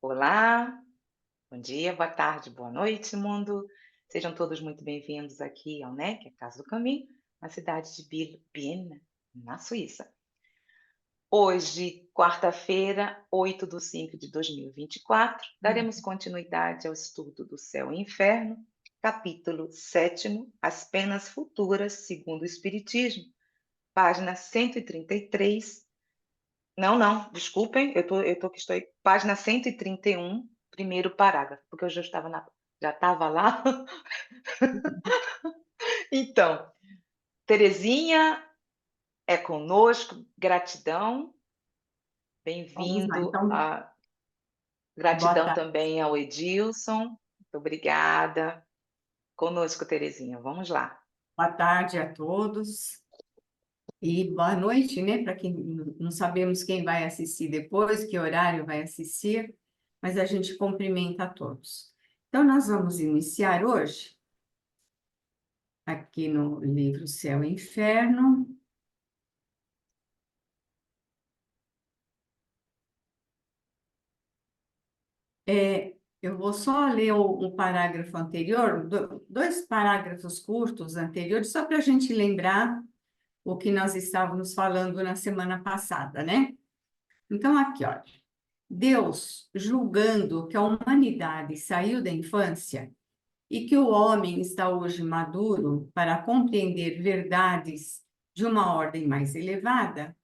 Olá, bom dia, boa tarde, boa noite, mundo. Sejam todos muito bem-vindos aqui ao NEC, a Casa do Caminho, na cidade de Biena, na Suíça. Hoje, quarta-feira, 8 de 2024, daremos continuidade ao estudo do Céu e Inferno, capítulo 7, As Penas Futuras, segundo o Espiritismo, página 133. Não, desculpem, eu tô que estou aí, página 131, primeiro parágrafo, porque eu já estava lá. Então, Terezinha é conosco, gratidão, Vamos lá, bem-vindo, então, boa gratidão tarde. também ao Edilson, muito obrigada. Conosco, Terezinha, vamos lá. Boa tarde a todos e boa noite, né? Para quem não sabemos quem vai assistir depois, que horário vai assistir, mas a gente cumprimenta a todos. Então, nós vamos iniciar hoje, aqui no livro Céu e Inferno. Eu vou só ler o parágrafo anterior, dois parágrafos curtos anteriores, só para a gente lembrar o que nós estávamos falando na semana passada, né? Então, aqui, olha. Deus, julgando que a humanidade saiu da infância e que o homem está hoje maduro para compreender verdades de uma ordem mais elevada,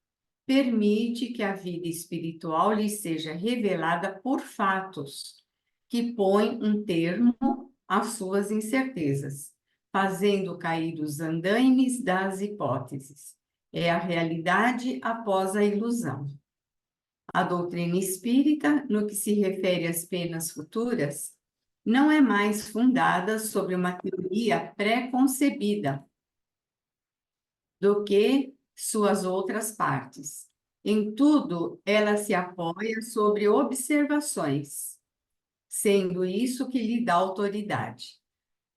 permite que a vida espiritual lhe seja revelada por fatos que põem um termo às suas incertezas, fazendo cair os andaimes das hipóteses. É a realidade após a ilusão. A doutrina espírita, no que se refere às penas futuras, não é mais fundada sobre uma teoria pré-concebida do que suas outras partes. Em tudo, ela se apoia sobre observações, sendo isso que lhe dá autoridade.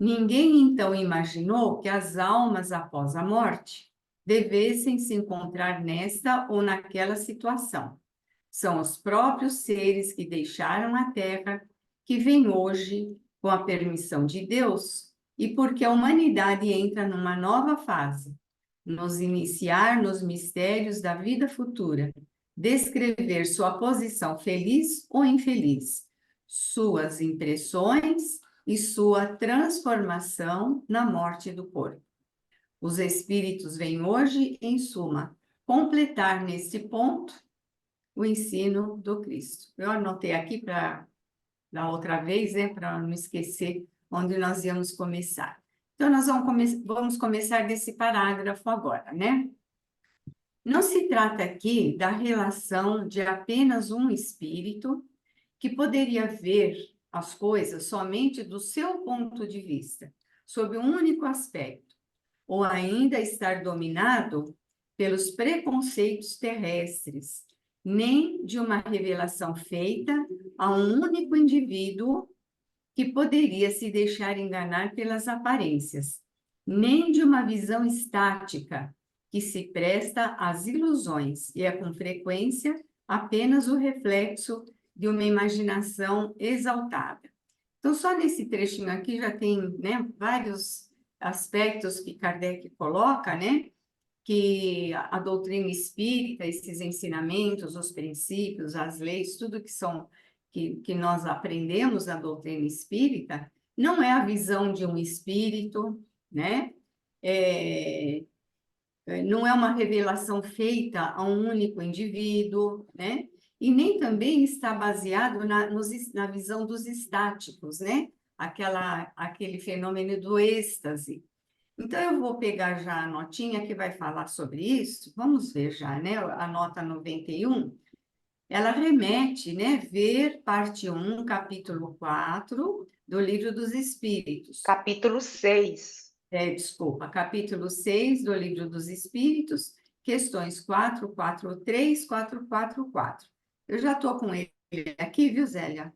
Ninguém então imaginou que as almas após a morte devessem se encontrar nesta ou naquela situação. São os próprios seres que deixaram a Terra que vêm hoje, com a permissão de Deus, e porque a humanidade entra numa nova fase, nos iniciar nos mistérios da vida futura, descrever sua posição feliz ou infeliz, suas impressões e sua transformação na morte do corpo. Os espíritos vêm hoje, em suma, completar neste ponto o ensino do Cristo. Eu anotei aqui para da outra vez, né, para não esquecer onde nós íamos começar. Então, nós vamos começar desse parágrafo agora, né? Não se trata aqui da relação de apenas um espírito que poderia ver as coisas somente do seu ponto de vista, sob um único aspecto, ou ainda estar dominado pelos preconceitos terrestres, nem de uma revelação feita a um único indivíduo que poderia se deixar enganar pelas aparências, nem de uma visão estática que se presta às ilusões e é com frequência apenas o reflexo de uma imaginação exaltada. Então, só nesse trechinho aqui já tem, né, vários aspectos que Kardec coloca, né, que a doutrina espírita, esses ensinamentos, os princípios, as leis, tudo que nós aprendemos na doutrina espírita, não é a visão de um espírito, né? É, não é uma revelação feita a um único indivíduo, né? E nem também está baseado na visão dos estáticos, né? Aquele fenômeno do êxtase. Então, eu vou pegar já a notinha que vai falar sobre isso. Vamos ver já, né? A nota 91. Ela remete, né? Ver parte 1, capítulo 4 do Livro dos Espíritos. Capítulo 6. Desculpa, capítulo 6 do Livro dos Espíritos, questões 443, 444. Eu já estou com ele aqui, viu, Zélia?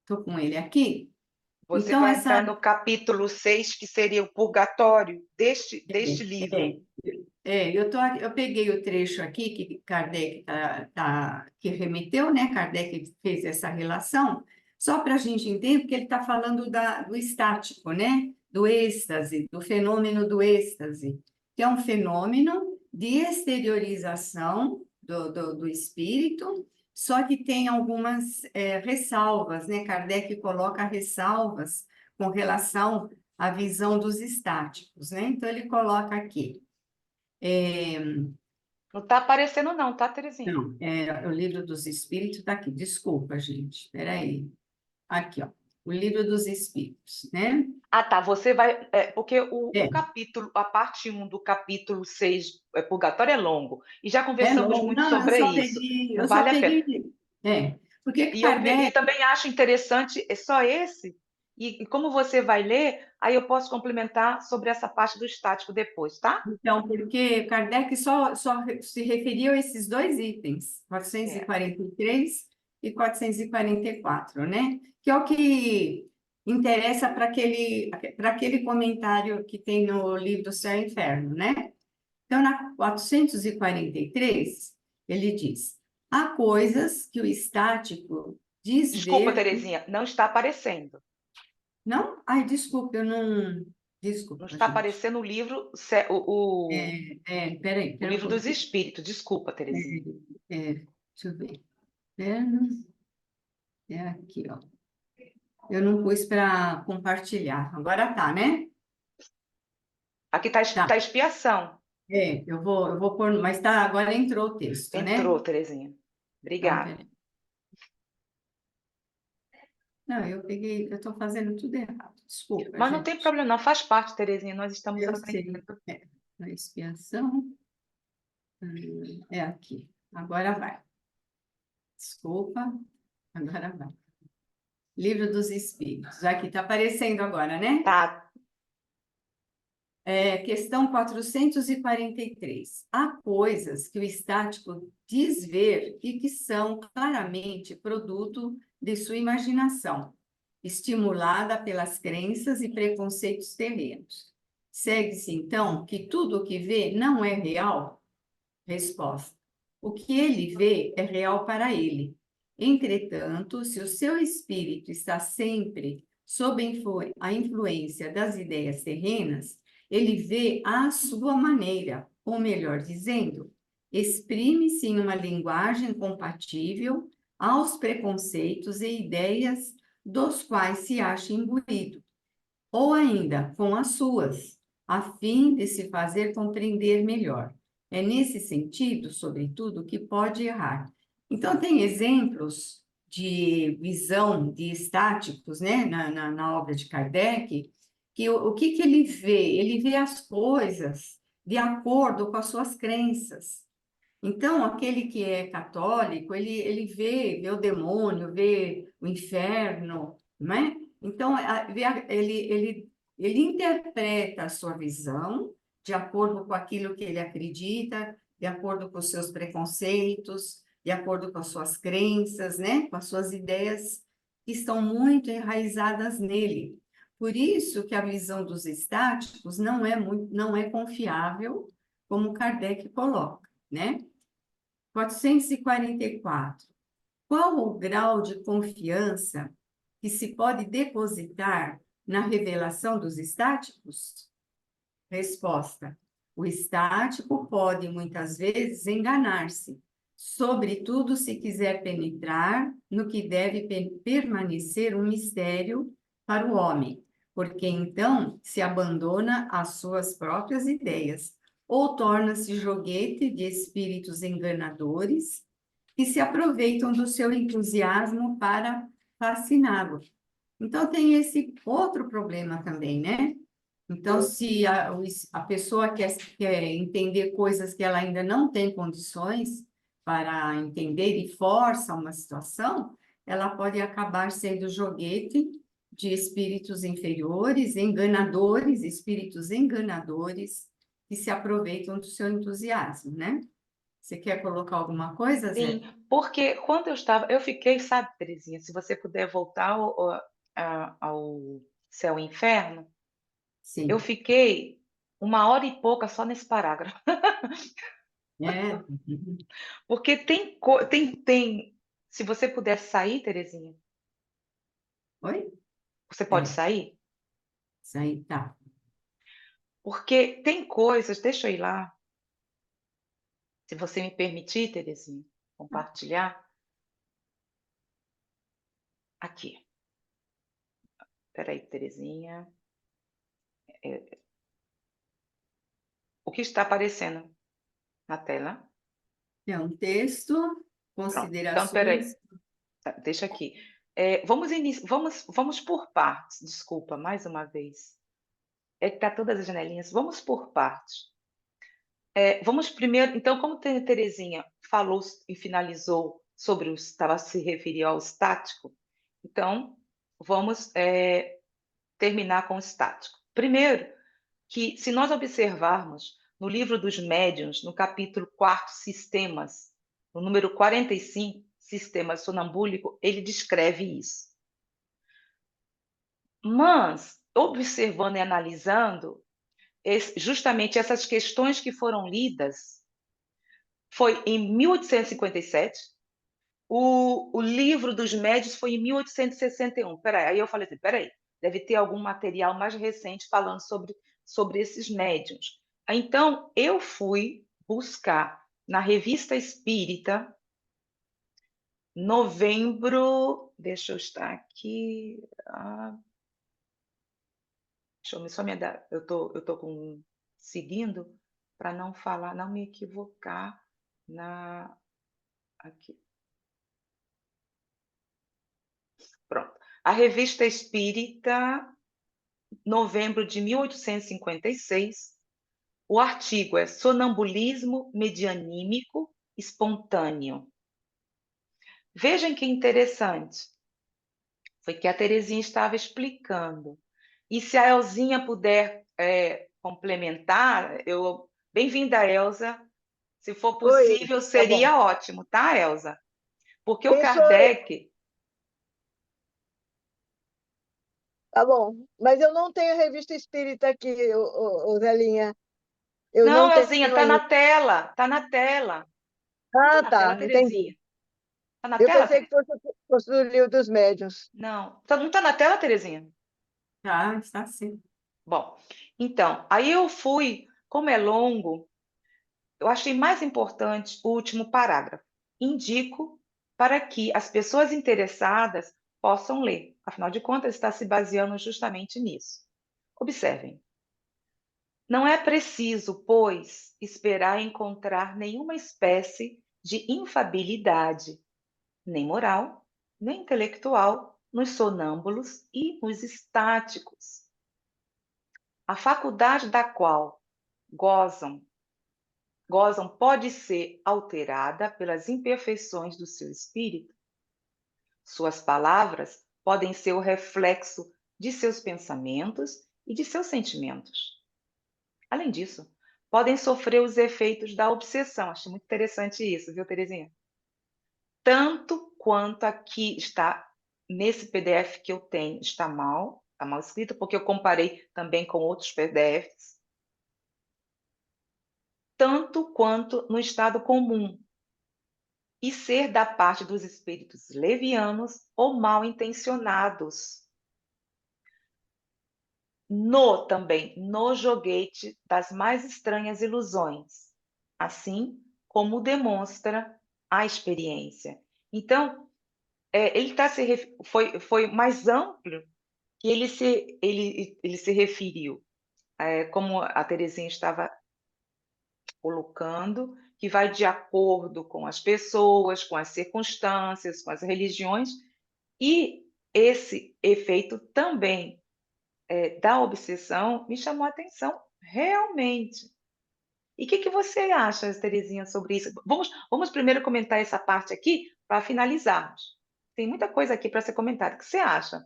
Estou com ele aqui. Você Então, vai essa entrar no capítulo 6, que seria o purgatório deste é, livro. eu peguei o trecho aqui que Kardec que remeteu, né? Kardec fez essa relação, só para a gente entender, porque ele está falando do estático, né? Do êxtase, do fenômeno do êxtase, que é um fenômeno de exteriorização do espírito, só que tem algumas ressalvas, né? Kardec coloca ressalvas com relação à visão dos estáticos, né? Então, ele coloca aqui. Não está aparecendo não, tá, Terezinha? Não, o Livro dos Espíritos está aqui. Desculpa, gente. Espera aí. Aqui, ó. O Livro dos Espíritos, né? Ah, tá, você vai... porque o É, capítulo, a parte 1 do capítulo 6, Purgatório, é longo, e já é conversamos longo. muito Não, sobre isso. Não eu só vale a pena. peguei. Porque E eu peguei, Kardec, também acho interessante, é só esse, e como você vai ler, aí eu posso complementar sobre essa parte do estático depois, tá? então, porque Kardec só se referiu a esses dois itens, É. 443 e 444, né? Que é o que interessa para aquele comentário que tem no livro do Céu e Inferno, né? Então, na 443, ele diz: há coisas que o estático diz Desculpa, ver. Terezinha, não está aparecendo. Não? Ai, desculpa, eu não. Não Desculpa, está gente. aparecendo o livro, Peraí, o pera um livro dos pouquinho. espíritos. Desculpa, Terezinha. Deixa eu ver. Inferno, é aqui, ó. Eu não pus para compartilhar. Agora tá, né? Aqui está Tá. tá expiação. Eu vou pôr, mas tá, agora entrou o texto, né? Entrou, Terezinha. Então, Obrigada. peraí. Não, eu estou fazendo tudo errado. Desculpa, Mas não tem gente. problema, não. Faz parte, Terezinha. Nós estamos Eu sei. aprendendo. A expiação é aqui. Agora vai. Desculpa, agora vai. Livro dos Espíritos. Aqui está aparecendo agora, né? Tá. Questão 443. Há coisas que o estático diz ver e que são claramente produto de sua imaginação, estimulada pelas crenças e preconceitos terrenos. Segue-se, então, que tudo o que vê não é real? Resposta: o que ele vê é real para ele. Entretanto, se o seu espírito está sempre sob a influência das ideias terrenas, ele vê à sua maneira, ou melhor dizendo, exprime-se em uma linguagem compatível aos preconceitos e ideias dos quais se acha imbuído, ou ainda com as suas, a fim de se fazer compreender melhor. É nesse sentido, sobretudo, que pode errar. Então, tem exemplos de visão de estáticos, né, na obra de Kardec, que o que ele vê? Ele vê as coisas de acordo com as suas crenças. Então, aquele que é católico, ele vê o demônio, vê o inferno, não é? Então, ele interpreta a sua visão de acordo com aquilo que ele acredita, de acordo com os seus preconceitos, de acordo com as suas crenças, né? Com as suas ideias que estão muito enraizadas nele. Por isso que a visão dos estáticos não é confiável, como Kardec coloca, né? 444. Qual o grau de confiança que se pode depositar na revelação dos estáticos? Resposta: o estático pode muitas vezes enganar-se, sobretudo se quiser penetrar no que deve permanecer um mistério para o homem, porque então se abandona às suas próprias ideias, ou torna-se joguete de espíritos enganadores que se aproveitam do seu entusiasmo para fasciná-lo. Então, tem esse outro problema também, né? Então, se a pessoa quer entender coisas que ela ainda não tem condições para entender e força uma situação, ela pode acabar sendo joguete de espíritos inferiores, enganadores, espíritos enganadores, que se aproveitam do seu entusiasmo, né? Você quer colocar alguma coisa, Sim, Zé? porque quando eu fiquei, sabe, Terezinha, se você puder voltar ao céu e inferno, eu Sim. fiquei 1 hora e pouca só nesse parágrafo. É. Porque se você puder sair, Terezinha, Oi? você pode Peraí, sair? isso aí tá. Porque tem coisas, deixa eu ir lá, se você me permitir, Terezinha, compartilhar aqui. Espera aí, Terezinha. É, o que está aparecendo na tela? É um texto, Pronto. Então, espera considerações. aí. Tá, deixa aqui. Vamos por partes. Desculpa, mais uma vez. É que tá todas as janelinhas. Vamos por partes. Vamos primeiro. Então, como a Terezinha falou e finalizou sobre estava se referindo ao estático, então vamos terminar com o estático. Primeiro, que se nós observarmos no livro dos médiuns, no capítulo 4, Sistemas, no número 45, Sistema Sonambúlico, ele descreve isso. Mas, observando e analisando, justamente essas questões que foram lidas, foi em 1857, o livro dos médios foi em 1861. Peraí, aí eu falei assim, peraí, deve ter algum material mais recente falando sobre esses médiuns. Então, eu fui buscar na Revista Espírita, novembro, deixa eu estar aqui, deixa eu só me dar, eu tô seguindo para não falar, não me equivocar aqui. Pronto. A Revista Espírita, novembro de 1856, o artigo é Sonambulismo Medianímico Espontâneo. Vejam que interessante, foi que a Terezinha estava explicando. E se a Elzinha puder complementar, bem-vinda, Elza. Se for Oi, possível, tá bom. seria ótimo, tá, Elza? Porque o Quem sou eu? Kardec. Tá bom. Mas eu não tenho a revista espírita aqui, Zelinha. Eu Não, não Elzinha, tenho tá na ainda. tela, tá na tela. Não tá Ah, na tela, tá, entendi. Terezinha? Tá na Eu tela, pensei que Terezinha? fosse do livro dos médiuns. Não. Não tá na tela, Terezinha? Tá, está sim. Bom, então, aí eu fui, como é longo, eu achei mais importante o último parágrafo. Indico para que as pessoas interessadas possam ler. Afinal de contas, está se baseando justamente nisso. Observem. Não é preciso, pois, esperar encontrar nenhuma espécie de infabilidade, nem moral, nem intelectual, nos sonâmbulos e nos estáticos. A faculdade da qual gozam pode ser alterada pelas imperfeições do seu espírito. Suas palavras podem ser o reflexo de seus pensamentos e de seus sentimentos. Além disso, podem sofrer os efeitos da obsessão. Acho muito interessante isso, viu, Terezinha? Tanto quanto aqui está, nesse PDF que eu tenho, está mal escrito, porque eu comparei também com outros PDFs, tanto quanto no estado comum, e ser da parte dos espíritos levianos ou mal intencionados. No joguete das mais estranhas ilusões, assim como demonstra a experiência. Então, ele foi mais amplo que ele se referiu, como a Terezinha estava colocando, que vai de acordo com as pessoas, com as circunstâncias, com as religiões, e esse efeito também da obsessão me chamou a atenção, realmente. E o que você acha, Terezinha, sobre isso? Vamos primeiro comentar essa parte aqui para finalizarmos. Tem muita coisa aqui para ser comentada. O que você acha?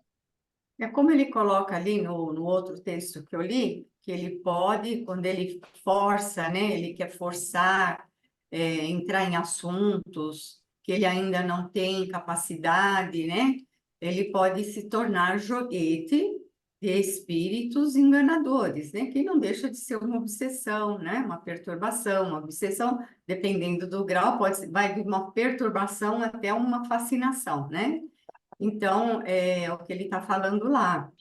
É como ele coloca ali no outro texto que eu li, que ele pode, quando ele força, né, ele quer forçar, entrar em assuntos que ele ainda não tem capacidade, né, ele pode se tornar joguete de espíritos enganadores, né? Que não deixa de ser uma obsessão, né? Uma perturbação, uma obsessão, dependendo do grau, vai de uma perturbação até uma fascinação, né? Então, é o que ele está falando lá.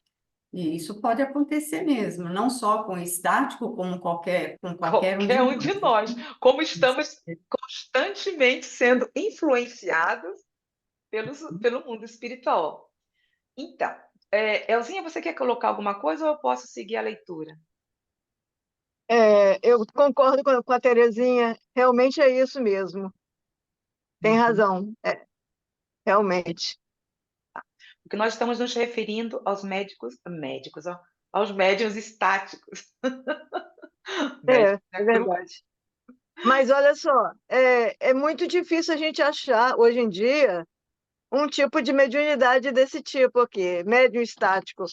E isso pode acontecer mesmo, não só com o estático, como com qualquer um de Qualquer um de nós. nós, como estamos constantemente sendo influenciados pelo mundo espiritual. Então, Elzinha, você quer colocar alguma coisa ou eu posso seguir a leitura? Eu concordo com a Terezinha, realmente é isso mesmo, tem Uhum. razão, realmente. Porque nós estamos nos referindo aos médicos, ó, aos médiuns estáticos. Médicos É da cruz. verdade. Mas olha só, é muito difícil a gente achar, hoje em dia, um tipo de mediunidade desse tipo aqui, médium estático.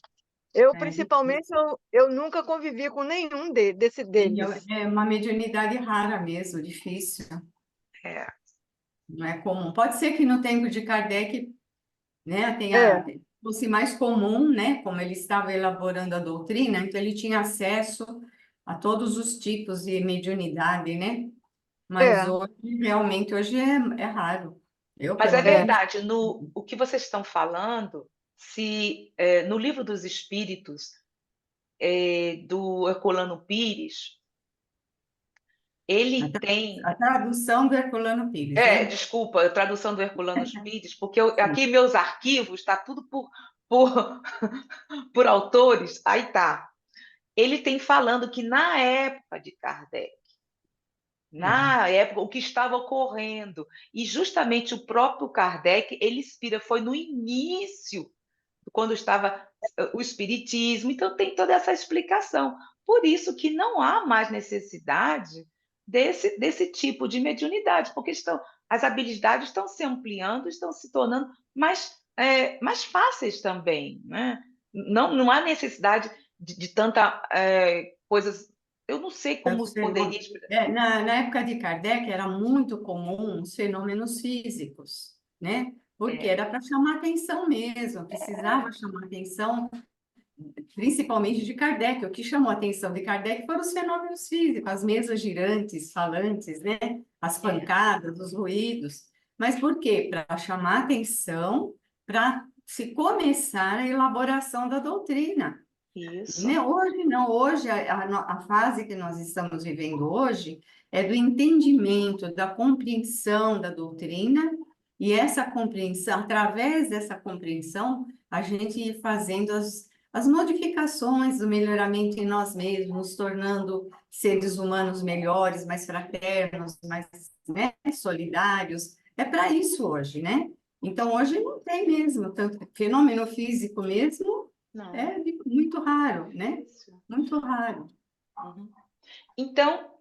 Eu, É principalmente, difícil. eu nunca convivi com nenhum Sim, deles. é uma mediunidade rara mesmo, difícil, É, não é comum. Pode ser que no tempo de Kardec, né, É, fosse mais comum, né, como ele estava elaborando a doutrina, então ele tinha acesso a todos os tipos de mediunidade, né? Mas é, hoje, realmente, hoje é raro. Eu, mas é pelo menos. verdade, o que vocês estão falando, se no Livro dos Espíritos, do Herculano Pires, A ele tra- tem. a tradução do Herculano Pires, né? Desculpa, a tradução do Herculano Pires, porque Sim. aqui meus arquivos está tudo por, por autores. Aí tá. Ele tem falando que na época de Kardec, É. na época, o que estava ocorrendo, e justamente o próprio Kardec, ele inspira, foi no início, quando estava o espiritismo, então tem toda essa explicação. Por isso que não há mais necessidade desse tipo de mediunidade, porque as habilidades estão se ampliando, estão se tornando mais fáceis também, né? Não há necessidade de tanta coisas. Eu não sei como Tanto poderia. na época de Kardec era muito comum os fenômenos físicos, né? Porque É, era para chamar atenção mesmo, precisava chamar atenção, principalmente de Kardec. O que chamou a atenção de Kardec foram os fenômenos físicos, as mesas girantes, falantes, né? As é, pancadas, os ruídos. Mas por quê? Para chamar atenção, para se começar a elaboração da doutrina. Né? isso, Hoje não, hoje a fase que nós estamos vivendo hoje é do entendimento, da compreensão da doutrina, e essa compreensão, através dessa compreensão, a gente ir fazendo as modificações, o melhoramento em nós mesmos, nos tornando seres humanos melhores, mais fraternos, mais, né, solidários. É para isso hoje, né? Então, hoje não tem mesmo tanto fenômeno físico mesmo, não, é muito raro, né? isso. Muito raro. Uhum. Então,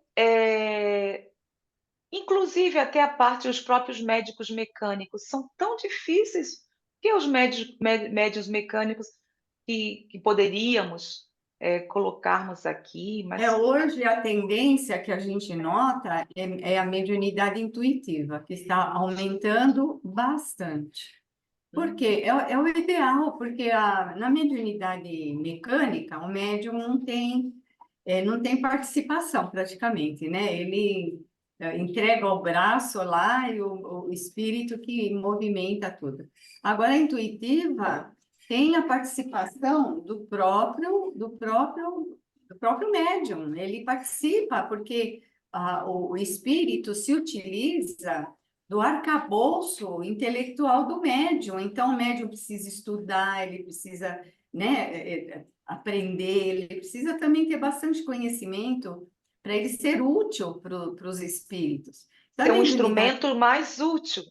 inclusive até a parte dos próprios médicos mecânicos são tão difíceis que os médios mecânicos que poderíamos colocarmos aqui, mas Hoje a tendência que a gente nota é a mediunidade intuitiva, que está aumentando bastante. Por hum, quê? É o ideal, porque na mediunidade mecânica, o médium não tem participação praticamente, né? Ele entrega o braço lá e o espírito que movimenta tudo. Agora, a intuitiva tem a participação do próprio médium. Ele participa porque o espírito se utiliza do arcabouço intelectual do médium. Então, o médium precisa estudar, ele precisa, né, aprender, ele precisa também ter bastante conhecimento para ele ser útil para os espíritos. Então, a ser um mediunidade instrumento mais útil.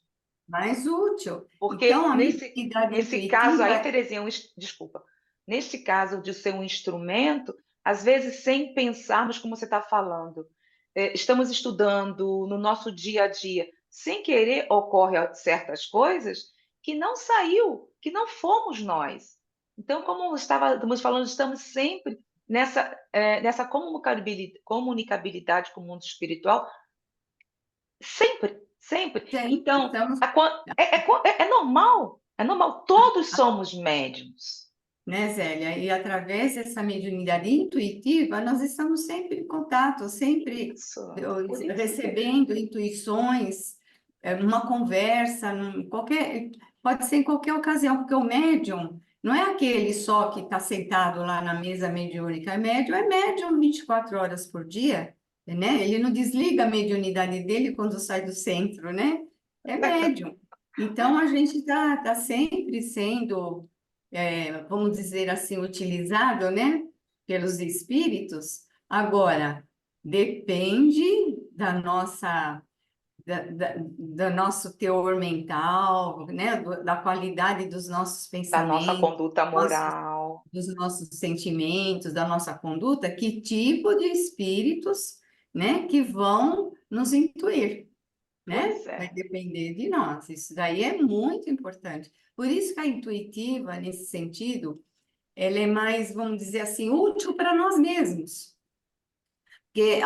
mais útil. Então, Porque a nesse, mediunidade nesse caso aí, intuitiva Terezinha, desculpa, nesse caso de ser um instrumento, às vezes sem pensarmos como você está falando, estamos estudando no nosso dia a dia, sem querer ocorre certas coisas que não saiu, que não fomos nós. Então, como estávamos falando, estamos sempre nessa comunicabilidade com o mundo espiritual, sempre, sempre. sempre Então, estamos. é normal, todos somos médiums. né, Zélia? E através dessa mediunidade intuitiva, nós estamos sempre em contato, sempre Por isso que recebendo intuições, numa conversa, pode ser em qualquer ocasião, porque o médium não é aquele só que está sentado lá na mesa mediúnica, é médium 24 horas por dia, né? Ele não desliga a mediunidade dele quando sai do centro, né? É médium. Então, a gente está sempre sendo vamos dizer assim, utilizado, né, pelos espíritos. Agora, depende do nosso teor mental, né, da qualidade dos nossos da nossa pensamentos, conduta nossos, moral. dos nossos sentimentos, da nossa conduta, que tipo de espíritos, né, que vão nos intuir, né? Pois Vai é. depender de nós. Isso daí é muito importante. Por isso que a intuitiva, nesse sentido, ela é mais, vamos dizer assim, útil para nós mesmos. Porque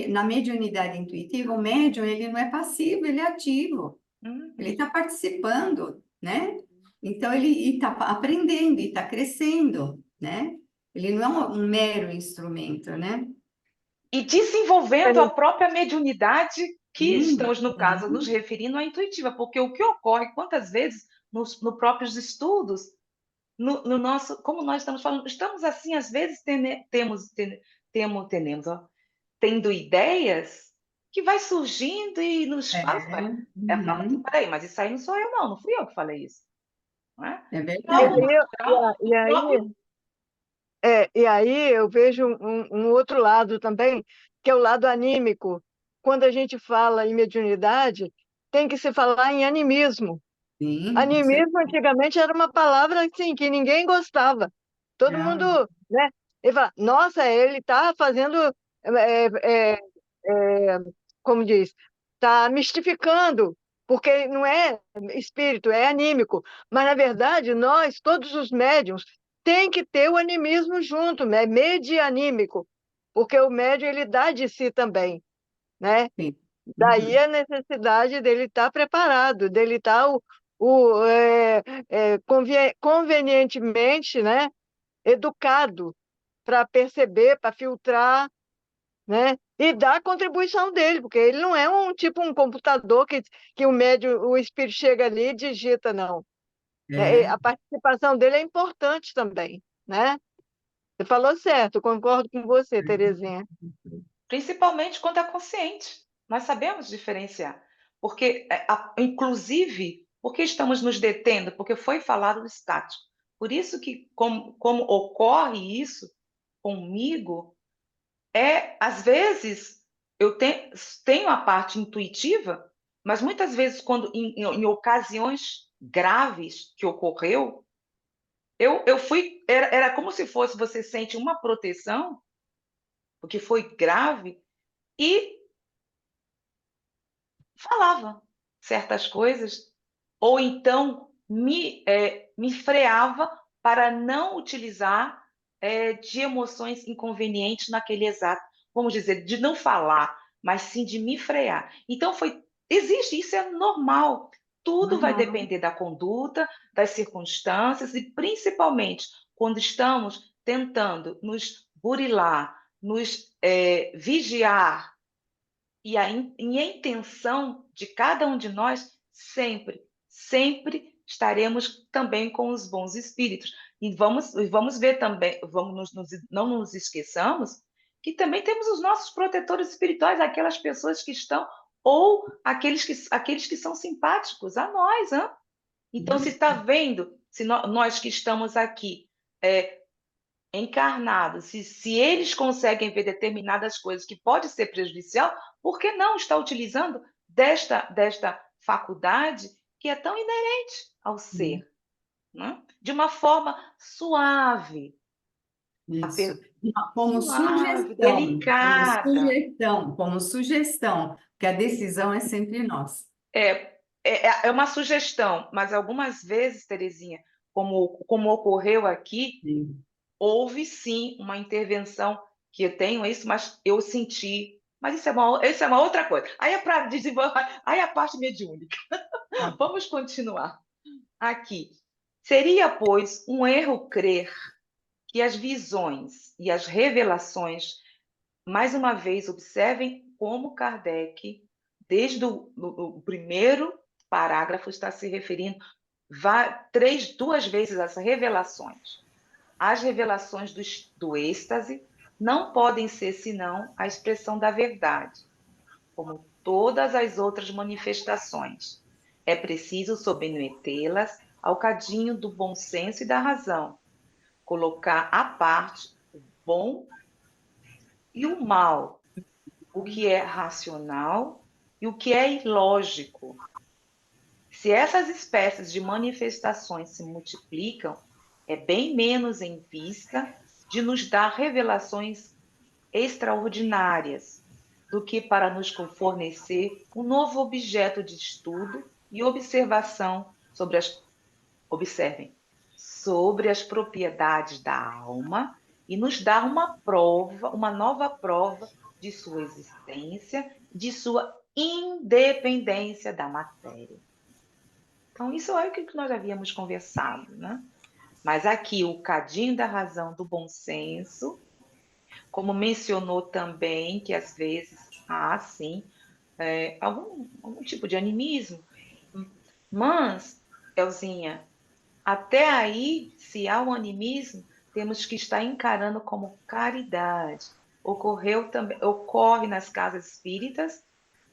na mediunidade intuitiva, o médium, ele não é passivo, ele é ativo. Ele Uhum. está participando, né? Então, ele está aprendendo e está crescendo, né? Ele não é um mero instrumento, né? E desenvolvendo a própria mediunidade que estamos, no caso, nos Uhum. referindo à intuitiva, porque o que ocorre, quantas vezes, nos próprios estudos, no nosso, como nós estamos falando, estamos assim, às vezes, ó, tendo ideias que vai surgindo e nos fala, É, fala assim, uhum. peraí, mas isso aí não sou eu, não fui eu que falei isso, não é? É De E verdade. alguma, aí, o próprio, e aí eu vejo um outro lado também, que é o lado anímico. Quando a gente fala em mediunidade, tem que se falar em animismo. Sim, com Animismo certeza. antigamente era uma palavra assim, que ninguém gostava. Todo mundo, Não, né? Ele fala, nossa, ele está fazendo, é, é, é, como diz, está mistificando, porque não é espírito, é anímico. Mas, na verdade, nós, todos os médiums, tem que ter o animismo junto, né? Medianímico, porque o médium ele dá de si também, né? sim. Daí Uhum. a necessidade dele estar preparado, dele estar convenientemente, né, educado para perceber, para filtrar, né, e dar a contribuição dele, porque ele não é um computador que o médium, o espírito chega ali e digita, não. Né? É. A participação dele é importante também, né? Você falou certo, concordo com você, Terezinha. principalmente quando é consciente. Nós sabemos diferenciar. Porque, inclusive, por que estamos nos detendo? Porque foi falado o estático. Por isso que, como ocorre isso comigo, às vezes, eu tenho a parte intuitiva, mas muitas vezes, quando em ocasiões graves que ocorreu, eu fui. Era como se fosse você sente uma proteção, porque foi grave, e falava certas coisas, ou então me freava para não utilizar de emoções inconvenientes naquele exato, vamos dizer, de não falar, mas sim de me frear. Então existe, isso é normal. Tudo vai Normal. depender da conduta, das circunstâncias e principalmente quando estamos tentando nos burilar, nos vigiar e a intenção de cada um de nós sempre, sempre estaremos também com os bons espíritos. E vamos ver também, não nos esqueçamos que também temos os nossos protetores espirituais, aquelas pessoas que estão, ou aqueles que são simpáticos a nós. Hein? Então, se Uhum. está vendo, se nós que estamos aqui encarnados, se eles conseguem ver determinadas coisas que pode ser prejudicial, por que não estar utilizando desta faculdade que é tão inerente ao Uhum. ser, né? De uma forma suave, Isso. Como suave, sugestão, delicada. como sugestão, porque a decisão é sempre nossa. É uma sugestão, mas algumas vezes, Terezinha, como ocorreu aqui, Sim. houve sim uma intervenção que eu tenho isso, mas eu senti. Mas isso é uma outra coisa. Aí é para desenvolver, aí é a parte mediúnica. Tá. Vamos continuar aqui. Seria, pois, um erro crer que as visões e as revelações, mais uma vez, observem como Kardec, desde o primeiro parágrafo, está se referindo duas vezes às revelações. As revelações do êxtase não podem ser senão a expressão da verdade, como todas as outras manifestações. É preciso submetê-las ao cadinho do bom senso e da razão, colocar à parte o bom e o mal, o que é racional e o que é ilógico. Se essas espécies de manifestações se multiplicam, é bem menos em vista de nos dar revelações extraordinárias do que para nos fornecer um novo objeto de estudo e observação observem, sobre as propriedades da alma e nos dar uma nova prova de sua existência, de sua independência da matéria. Então, isso é o que nós havíamos conversado, né? Mas aqui o cadinho da razão, do bom senso, como mencionou também, que às vezes há, sim, algum tipo de animismo, mas, Elzinha, até aí, se há um animismo, temos que estar encarando como caridade. Ocorre nas casas espíritas,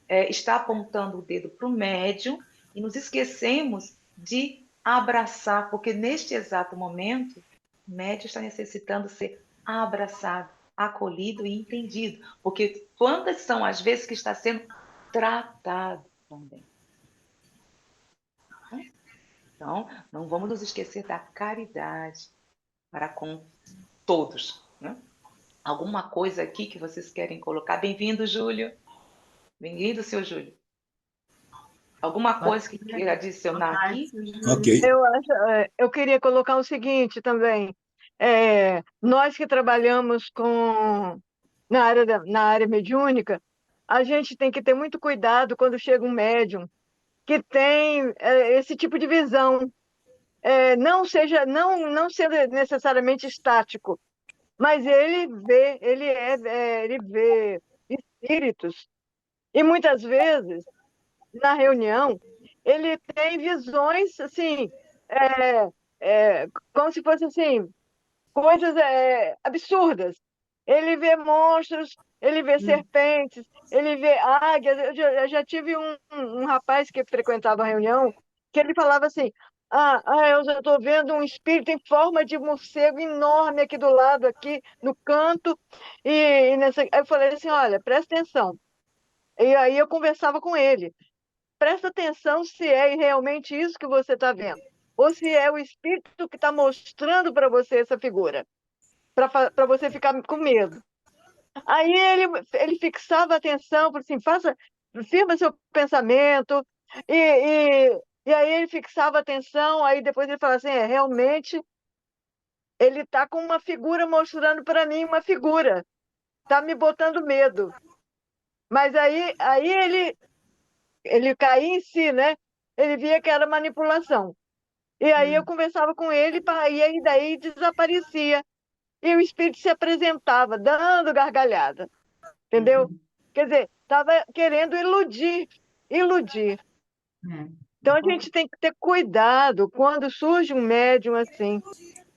está apontando o dedo para o médium e nos esquecemos de abraçar, porque neste exato momento, o médium está necessitando ser abraçado, acolhido e entendido, porque quantas são as vezes que está sendo tratado também. Então, não vamos nos esquecer da caridade para com todos, né? Alguma coisa aqui que vocês querem colocar? Bem-vindo, Júlio. Bem-vindo, seu Júlio. Alguma coisa que queira adicionar aqui? Ok. Eu queria colocar o seguinte também. Nós que trabalhamos na área mediúnica, a gente tem que ter muito cuidado quando chega um médium que tem esse tipo de visão. Não sendo necessariamente estático, mas ele vê espíritos. E muitas vezes, na reunião, ele tem visões assim, é, como se fosse assim, coisas absurdas. Ele vê monstros, ele vê serpentes, ele vê águias. Eu já tive um rapaz que frequentava a reunião que ele falava assim: eu já estou vendo um espírito em forma de morcego enorme aqui do lado, aqui no canto. Aí eu falei assim: olha, presta atenção. E aí eu conversava com ele. Presta atenção se é realmente isso que você está vendo, ou se é o espírito que está mostrando para você essa figura, para você ficar com medo. Aí ele fixava a atenção, falou assim, firma seu pensamento, e aí ele fixava a atenção, aí depois ele falava assim, realmente ele está com uma figura mostrando para mim uma figura, está me botando medo. Mas aí ele caía em si, né? Ele via que era manipulação. E aí eu conversava com ele, e aí daí desaparecia. E o espírito se apresentava, dando gargalhada, entendeu? Quer dizer, estava querendo iludir, iludir. Então a gente tem que ter cuidado quando surge um médium assim,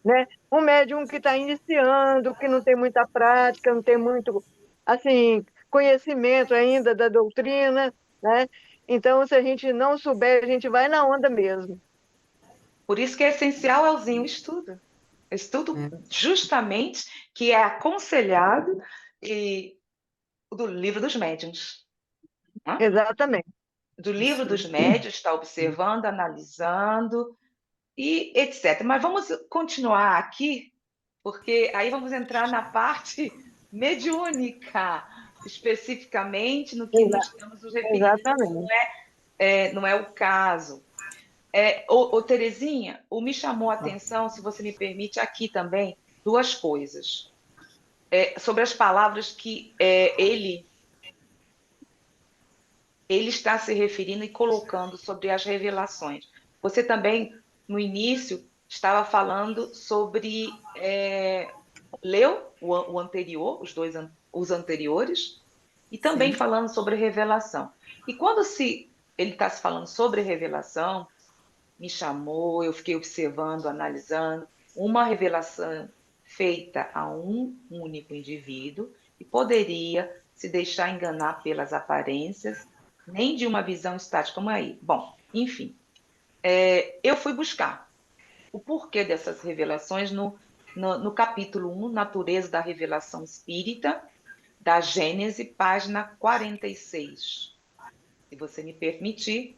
né? Um médium que está iniciando, que não tem muita prática, não tem muito, assim, conhecimento ainda da doutrina, né? Então, se a gente não souber, a gente vai na onda mesmo. Por isso que é essencial, Elzinho, o estudo. Estudo justamente que é aconselhado do livro dos médiuns. Né? Exatamente. Do livro dos médiuns, está observando, analisando e etc. Mas vamos continuar aqui, porque aí vamos entrar na parte mediúnica, especificamente no que nós estamos nos referindo. Exatamente. Não é o caso. Terezinha, me chamou a atenção, se você me permite, aqui também, duas coisas. Sobre as palavras que ele está se referindo e colocando sobre as revelações. Você também, no início, estava falando sobre... leu o anterior, os anteriores, e também Sim. falando sobre revelação. E quando ele está se falando sobre revelação, me chamou, eu fiquei observando, analisando, uma revelação feita a um único indivíduo e poderia se deixar enganar pelas aparências, nem de uma visão estática como aí. Bom, enfim, eu fui buscar o porquê dessas revelações no capítulo 1, Natureza da Revelação Espírita, da Gênese, página 46. Se você me permitir.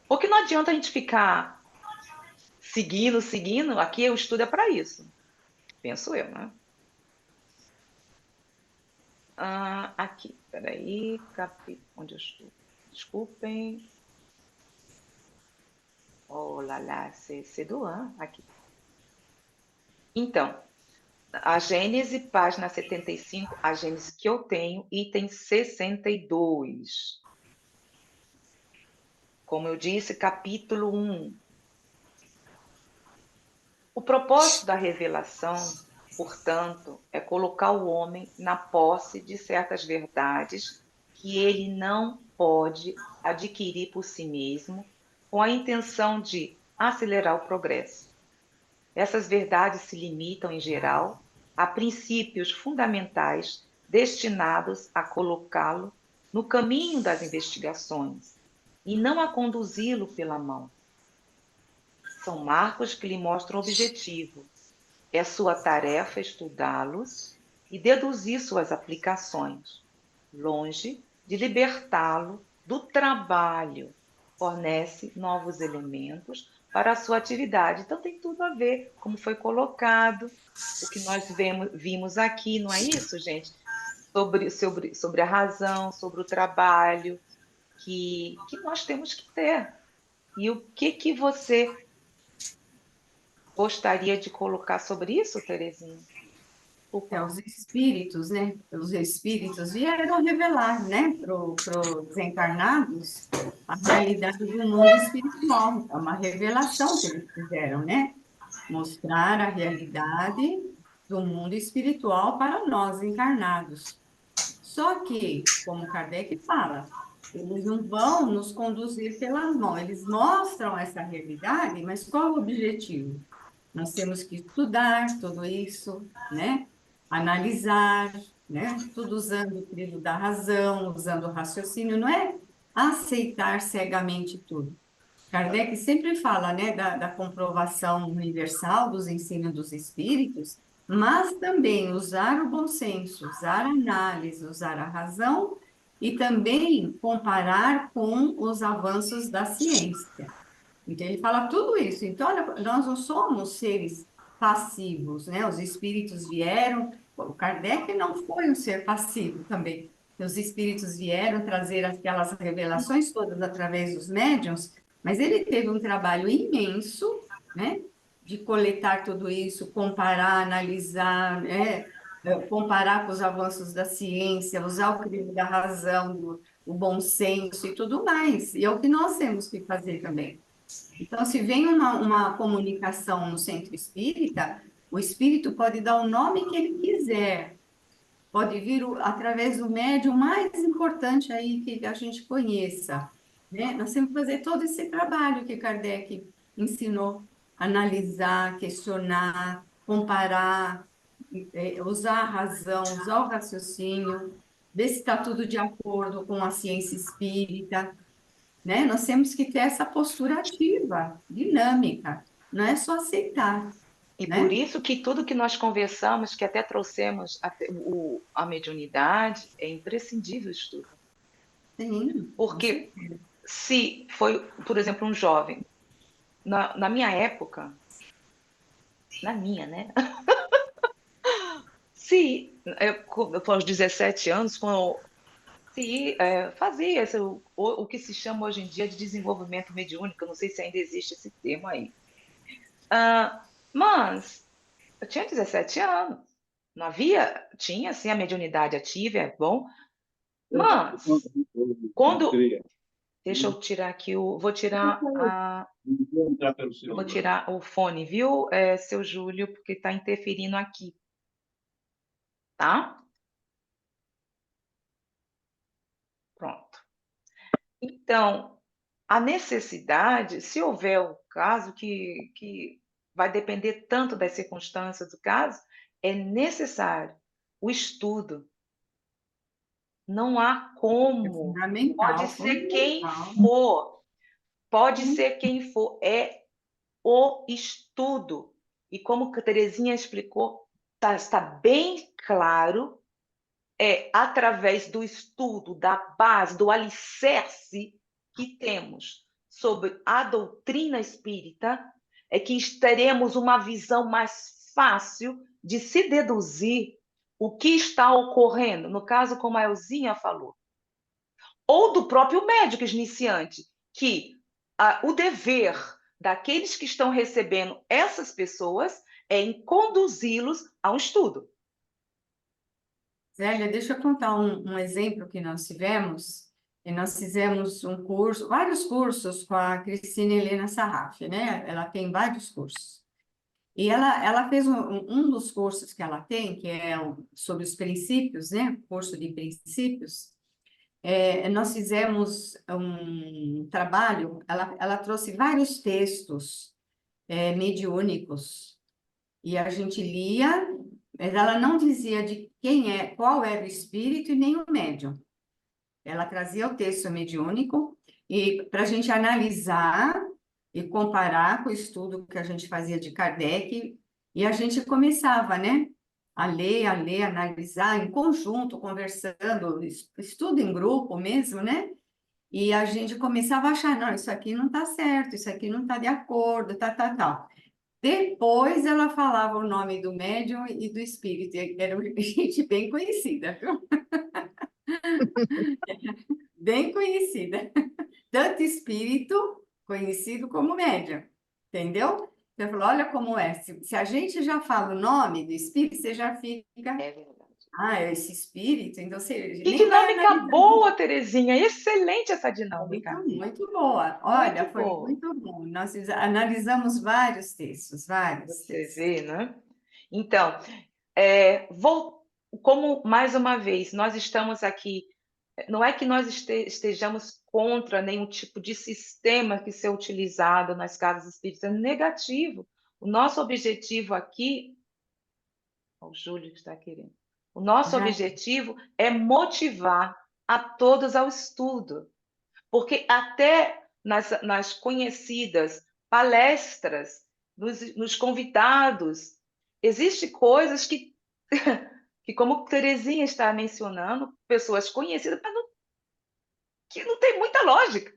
Porque não adianta a gente ficar seguindo, aqui o estudo é para isso, penso eu, né? Aqui, peraí, onde eu estou? Desculpem. Oh lá lá, c'est douan, aqui. Então, a Gênese, página 75, a Gênese que eu tenho, item 62. Como eu disse, capítulo 1. O propósito da revelação, portanto, é colocar o homem na posse de certas verdades que ele não pode adquirir por si mesmo, com a intenção de acelerar o progresso. Essas verdades se limitam, em geral, a princípios fundamentais destinados a colocá-lo no caminho das investigações e não a conduzi-lo pela mão. São marcos que lhe mostram o objetivo. É sua tarefa estudá-los e deduzir suas aplicações, longe de libertá-lo do trabalho. Fornece novos elementos para a sua atividade. Então, tem tudo a ver, como foi colocado, o que nós vimos aqui, não é isso, gente? Sobre a razão, sobre o trabalho que nós temos que ter. E o que você gostaria de colocar sobre isso, Terezinha? Por Os favor. espíritos, né? Os espíritos vieram revelar, né, para os encarnados a realidade do mundo espiritual. É uma revelação que eles fizeram, né? Mostrar a realidade do mundo espiritual para nós encarnados. Só que, como Kardec fala, eles não vão nos conduzir pela mão, eles mostram essa realidade, mas qual o objetivo? Nós temos que estudar tudo isso, né? Analisar, né? Tudo usando o crivo da razão, usando o raciocínio, não é aceitar cegamente tudo. Kardec sempre fala, né, da comprovação universal dos ensinos dos espíritos, mas também usar o bom senso, usar a análise, usar a razão e também comparar com os avanços da ciência. Então, ele fala tudo isso. Então, olha, nós não somos seres passivos, né? Os espíritos vieram, o Kardec não foi um ser passivo também. Os espíritos vieram trazer aquelas revelações todas através dos médiuns, mas ele teve um trabalho imenso, né? De coletar tudo isso, comparar, analisar, né? Comparar com os avanços da ciência, usar o crivo da razão, o bom senso e tudo mais. E é o que nós temos que fazer também. Então, se vem uma comunicação no centro espírita, o espírito pode dar o nome que ele quiser, pode vir através do médium mais importante aí que a gente conheça, né? Nós temos que fazer todo esse trabalho que Kardec ensinou, analisar, questionar, comparar, usar a razão, usar o raciocínio, ver se está tudo de acordo com a ciência espírita, né? Nós temos que ter essa postura ativa, dinâmica, não é só aceitar, E por né? isso que tudo que nós conversamos, que até trouxemos a mediunidade, é imprescindível o estudo. Sim, com Porque certeza. se foi, por exemplo, um jovem, na minha época, na minha, né? Se eu aos 17 anos, se fazia o que se chama hoje em dia de desenvolvimento mediúnico, eu não sei se ainda existe esse termo aí. Mas eu tinha 17 anos, não havia, tinha assim a mediunidade ativa, é bom, mas quando Deixa eu tirar aqui o vou tirar a Vou entrar pelo vou celular. tirar o fone, viu, seu Júlio, porque está interferindo aqui, tá? Pronto. Então, a necessidade, se houver o caso que vai depender tanto das circunstâncias do caso, é necessário o estudo. Não há É como. Pode fundamental, ser quem fundamental. for, pode ser quem for, é o estudo. E como a Terezinha explicou, está bem claro, é através do estudo, da base, do alicerce que temos sobre a doutrina espírita, é que teremos uma visão mais fácil de se deduzir o que está ocorrendo, no caso, como a Elzinha falou, ou do próprio médico iniciante, que o dever daqueles que estão recebendo essas pessoas é em conduzi-los a um estudo. Zélia, deixa eu contar um exemplo que nós tivemos. E nós fizemos um curso, vários cursos com a Cristina Helena Sarraf, né? Ela tem vários cursos. E ela fez um dos cursos que ela tem, que é sobre os princípios, né? Curso de princípios. Nós fizemos um trabalho, ela trouxe vários textos mediúnicos, e a gente lia, mas ela não dizia de qual era o espírito e nem o médium. Ela trazia o texto mediúnico e para a gente analisar e comparar com o estudo que a gente fazia de Kardec, e a gente começava, né, a ler, analisar em conjunto, conversando, estudo em grupo mesmo, né? E a gente começava a achar, não, isso aqui não está certo, isso aqui não está de acordo, tal. Depois ela falava o nome do médium e do espírito, e era gente bem conhecida, viu? Bem conhecida. Tanto espírito conhecido como médium, entendeu? Você falou, olha como é, se a gente já fala o nome do espírito, você já fica, É verdade. é esse espírito, então você Que nem vai dinâmica analisar. boa, Terezinha. Excelente essa dinâmica. Muito boa. Muito Olha, foi boa. muito bom. Nós analisamos vários textos, vários Você textos. vê, né? Então, como mais uma vez, nós estamos aqui, não é que nós estejamos contra nenhum tipo de sistema que seja utilizado nas casas espíritas, negativo. O nosso objetivo aqui, o Júlio está querendo, o nosso Já objetivo é motivar a todos ao estudo, porque até nas conhecidas palestras, nos convidados, existem coisas que, como Terezinha está mencionando, pessoas conhecidas, mas que não tem muita lógica.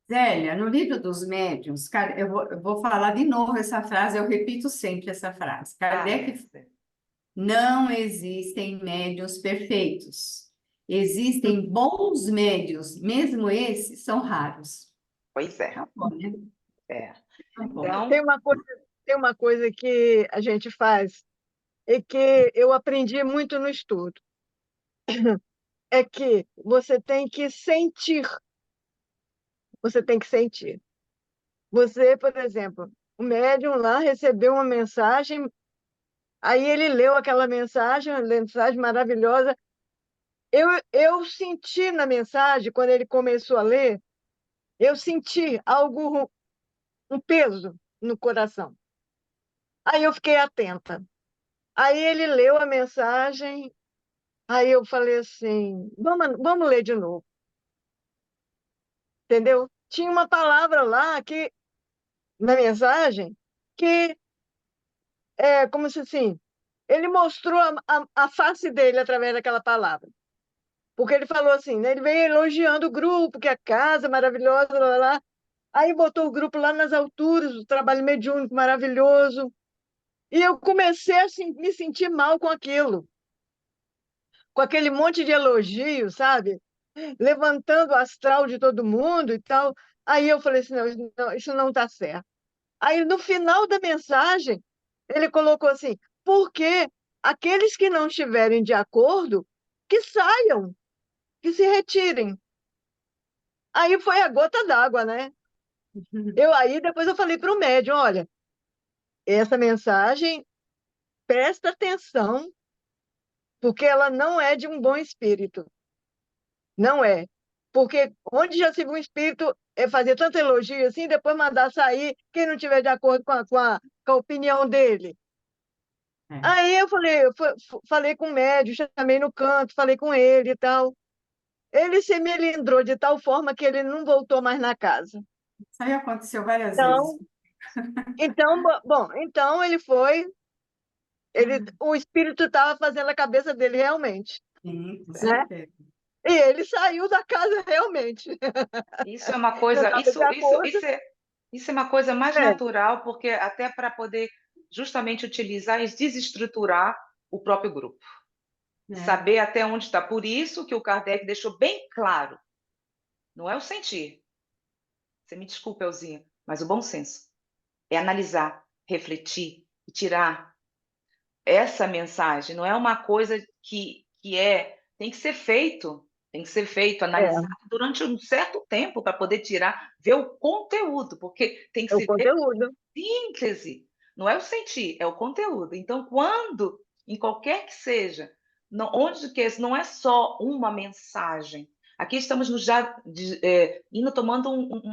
Zélia, no livro dos médiuns, cara, eu vou falar de novo essa frase, eu repito sempre essa frase. Kardec, não existem médiuns perfeitos. Existem bons médiuns, mesmo esses são raros. Pois é. Tá bom, né? É. Tá bom. Tem Então, uma coisa que a gente faz e que eu aprendi muito no estudo, é que você tem que sentir. Você tem que sentir. Você, por exemplo, o médium lá recebeu uma mensagem, aí ele leu aquela mensagem, uma mensagem maravilhosa. Eu senti na mensagem, quando ele começou a ler, eu senti algo, um peso no coração. Aí eu fiquei atenta. Aí ele leu a mensagem, aí eu falei assim, vamos ler de novo, entendeu? Tinha uma palavra lá que, na mensagem, que é como se assim, ele mostrou a face dele através daquela palavra. Porque ele falou assim, né? Ele veio elogiando o grupo, que a casa é maravilhosa, lá, lá, lá. Aí botou o grupo lá nas alturas, o trabalho mediúnico maravilhoso. E eu comecei a me sentir mal com aquilo, com aquele monte de elogios, sabe? Levantando o astral de todo mundo e tal. Aí eu falei assim, não, isso não está certo. Aí, no final da mensagem, ele colocou assim, porque aqueles que não estiverem de acordo, que saiam, que se retirem. Aí foi a gota d'água, né? Aí depois eu falei para o médium, olha, essa mensagem, presta atenção, porque ela não é de um bom espírito. Não é. Porque onde já se viu um espírito fazer tanto elogio assim, depois mandar sair quem não tiver de acordo com a opinião dele. É. Aí eu falei com o médium, chamei no canto, falei com ele e tal. Ele se melindrou de tal forma que ele não voltou mais na casa. Isso aí aconteceu várias vezes. Então, então ele foi, o espírito estava fazendo a cabeça dele realmente, Sim, com né? certeza. E ele saiu da casa realmente. Isso é uma Não coisa, estava de acordo. isso é uma coisa mais É, natural, porque até para poder justamente utilizar e desestruturar o próprio grupo. É. Saber até onde está. Por isso que o Kardec deixou bem claro, não é o sentir. Você me desculpa, Elzinha, mas o bom senso é analisar, refletir e tirar essa mensagem. Não é uma coisa tem que ser feito, é, analisado durante um certo tempo para poder tirar, ver o conteúdo, porque tem que é o se ver conteúdo. síntese, não é o sentir, é o conteúdo. Então, quando, em qualquer que seja, onde que não é só uma mensagem. Aqui estamos indo tomando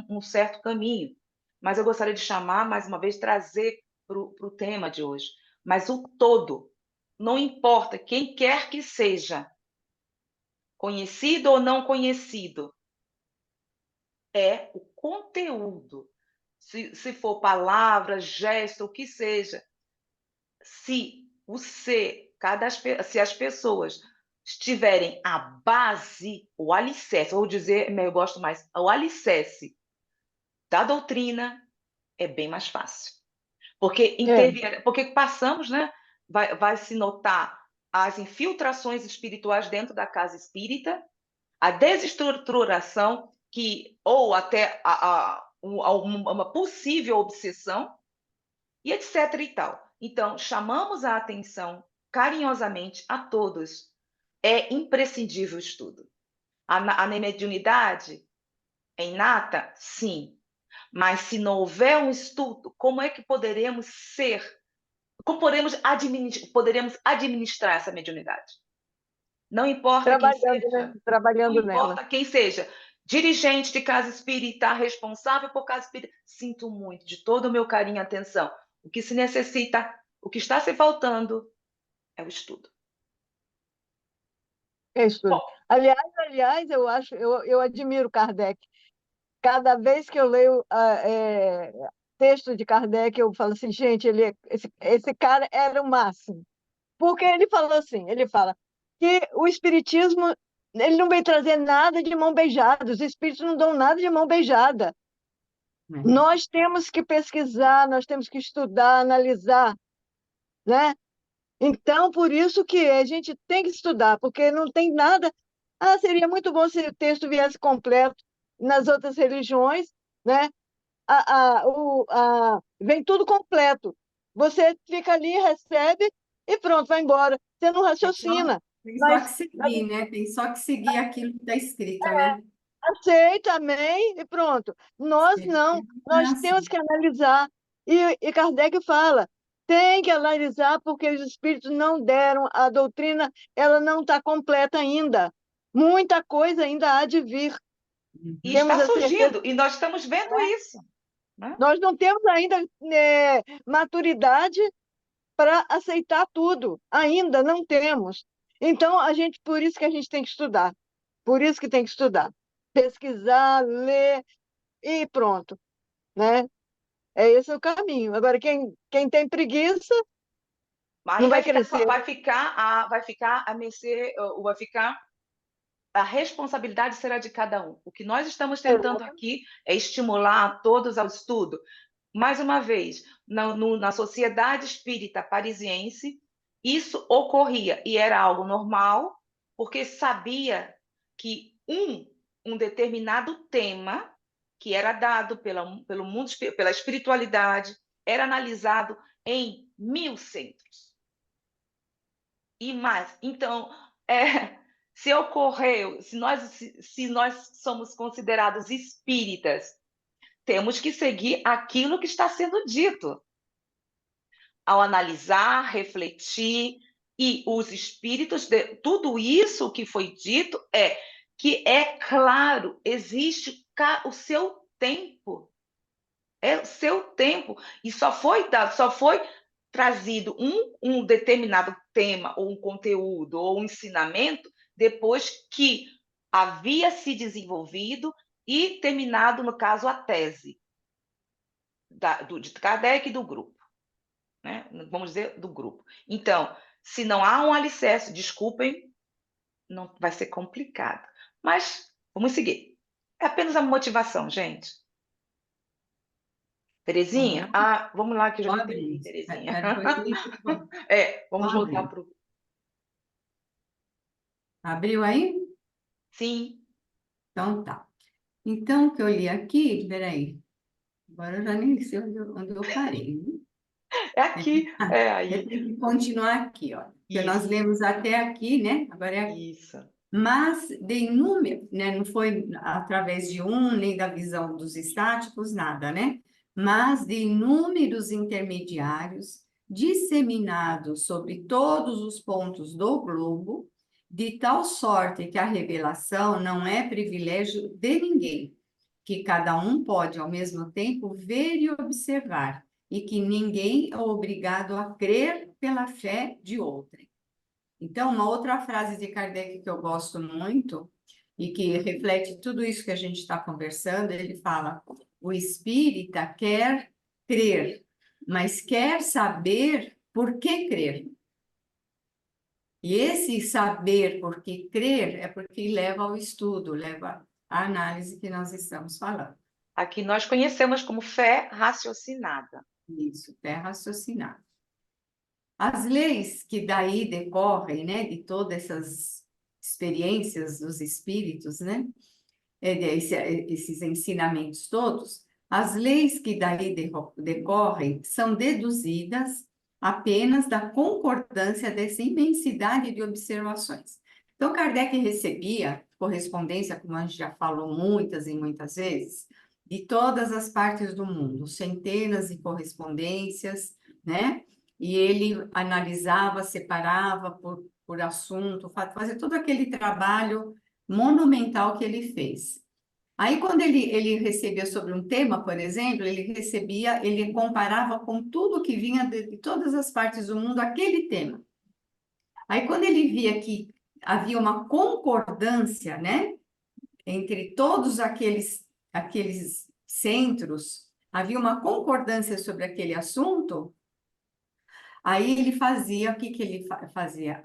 um certo caminho, mas eu gostaria de chamar, mais uma vez, trazer para o tema de hoje. Mas o todo, não importa quem quer que seja, conhecido ou não conhecido, é o conteúdo. Se for palavra, gesto, o que seja, se o ser, se as pessoas estiverem a base, o alicerce, vou dizer, eu gosto mais, o alicerce da doutrina, é bem mais fácil. Porque, É, porque passamos, né? Vai se notar as infiltrações espirituais dentro da casa espírita, a desestruturação, ou até uma possível obsessão, e etc. e tal. Então, chamamos a atenção carinhosamente a todos. É imprescindível o estudo. A mediunidade é inata? Sim. Mas se não houver um estudo, como é que poderemos ser, como poderemos administrar essa mediunidade? Não importa quem trabalhando, né? seja, não Trabalhando nela. importa quem seja, dirigente de casa espírita, responsável por casa espírita, sinto muito, de todo o meu carinho e atenção. O que se necessita, o que está se faltando é o estudo. É estudo. Bom, Aliás, eu admiro Kardec. Cada vez que eu leio texto de Kardec, eu falo assim, gente, esse cara era o máximo. Porque ele falou assim, ele fala que o espiritismo, ele não vem trazer nada de mão beijada, os espíritos não dão nada de mão beijada. É. Nós temos que pesquisar, nós temos que estudar, analisar, né? Então, por isso que a gente tem que estudar, porque não tem nada. Ah, seria muito bom se o texto viesse completo nas outras religiões, né? Vem tudo completo. Você fica ali, recebe e pronto, vai embora. Você não raciocina, Tem só que mas seguir, né? Tem só que seguir aquilo que está escrito, né? aceita, amém, e pronto. Nós não, Não é nós temos assim. que analisar. E Kardec fala, tem que analisar porque os espíritos não deram, a doutrina ela não está completa ainda. Muita coisa ainda há de vir. e Temos está a certeza. surgindo, e nós estamos vendo isso. Né? Nós não temos ainda maturidade para aceitar tudo. Ainda não temos. Então, por isso que a gente tem que estudar. Por isso que tem que estudar. Pesquisar, ler e pronto, né? É esse o caminho. Agora, quem tem preguiça Aí não vai crescer. vai ficar a mercê, vai ficar a responsabilidade será de cada um. O que nós estamos tentando aqui é estimular a todos ao estudo. Mais uma vez, na sociedade espírita parisiense, isso ocorria e era algo normal, porque sabia que um determinado tema que era dado pelo mundo, pela espiritualidade, era analisado em 1000 centros. E mais. Então, Se ocorreu, se nós somos considerados espíritas, temos que seguir aquilo que está sendo dito. Ao analisar, refletir, e os espíritos, tudo isso que foi dito que é claro, existe o seu tempo. É o seu tempo. E só foi trazido um determinado tema, ou um conteúdo, ou um ensinamento, depois que havia se desenvolvido e terminado, no caso, a tese de Kardec e do grupo, né? Vamos dizer, do grupo. Então, se não há um alicerce, desculpem, não vai ser complicado. Mas vamos seguir. É apenas a motivação, gente. Terezinha? Vamos Vamos lá, que eu já me perdi, abrir. Terezinha. Depois ele... Vamos voltar Abriu. para o... Abriu aí? Sim, Então tá. Então, o que eu li aqui, peraí. Agora eu já nem sei onde eu parei, né? é aqui, é Eu aí. tenho que continuar aqui, ó. Porque nós Isso, lemos até aqui, né? Agora é aqui. isso. Mas de inúmeros, né? Não foi através de um, nem da visão dos estáticos, nada, né? Mas de inúmeros intermediários disseminados sobre todos os pontos do globo, de tal sorte que a revelação não é privilégio de ninguém, que cada um pode ao mesmo tempo ver e observar, e que ninguém é obrigado a crer pela fé de outrem. Então, uma outra frase de Kardec que eu gosto muito e que reflete tudo isso que a gente está conversando, ele fala: o espírita quer crer, mas quer saber por que crer. E esse saber por que crer é porque leva ao estudo, leva à análise que nós estamos falando. Aqui nós conhecemos como fé raciocinada. Isso, é raciocinar. As leis que daí decorrem, né, de todas essas experiências dos espíritos, né, esses ensinamentos todos, as leis que daí decorrem são deduzidas apenas da concordância dessa imensidade de observações. Então, Kardec recebia correspondência, como a gente já falou muitas e muitas vezes, de todas as partes do mundo, centenas de correspondências, né? E ele analisava, separava por assunto, fazia todo aquele trabalho monumental que ele fez. Aí, quando ele recebia sobre um tema, por exemplo, ele comparava com tudo que vinha de todas as partes do mundo aquele tema. Aí, quando ele via que havia uma concordância, né, entre todos aqueles centros, havia uma concordância sobre aquele assunto. Aí ele fazia, o que que ele fazia?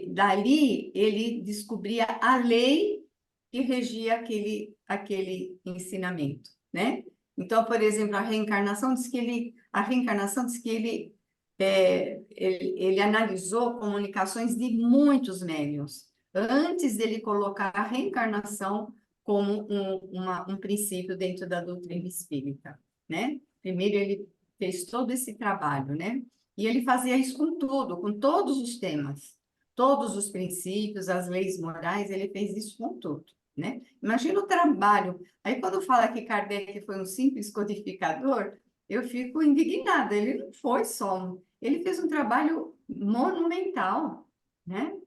Dali ele descobria a lei que regia aquele ensinamento, né? Então, por exemplo, a reencarnação diz que ele analisou comunicações de muitos médiuns antes dele colocar a reencarnação como um princípio dentro da doutrina espírita, né? Primeiro ele fez todo esse trabalho, né? E ele fazia isso com tudo, com todos os temas, todos os princípios, as leis morais, ele fez isso com tudo, né? Imagina o trabalho. Aí, quando fala que Kardec foi um simples codificador, eu fico indignada. Ele não foi só ele fez um trabalho monumental, né?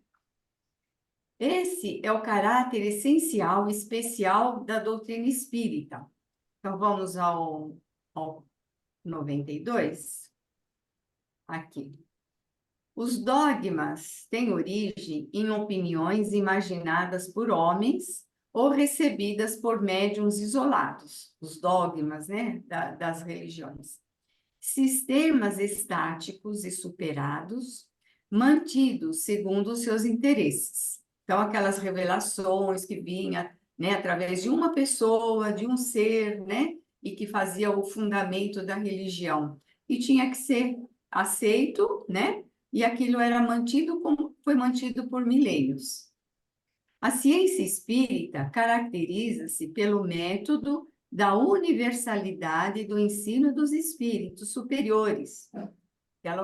Esse é o caráter essencial, especial da doutrina espírita. Então, vamos ao 92. Aqui. Os dogmas têm origem em opiniões imaginadas por homens ou recebidas por médiuns isolados. Os dogmas, né, das religiões. Sistemas estáticos e superados, mantidos segundo os seus interesses. Então, aquelas revelações que vinham, né, através de uma pessoa, de um ser, né, e que fazia o fundamento da religião. E tinha que ser aceito, né, e aquilo era mantido como foi mantido por milênios. A ciência espírita caracteriza-se pelo método da universalidade do ensino dos espíritos superiores, aquela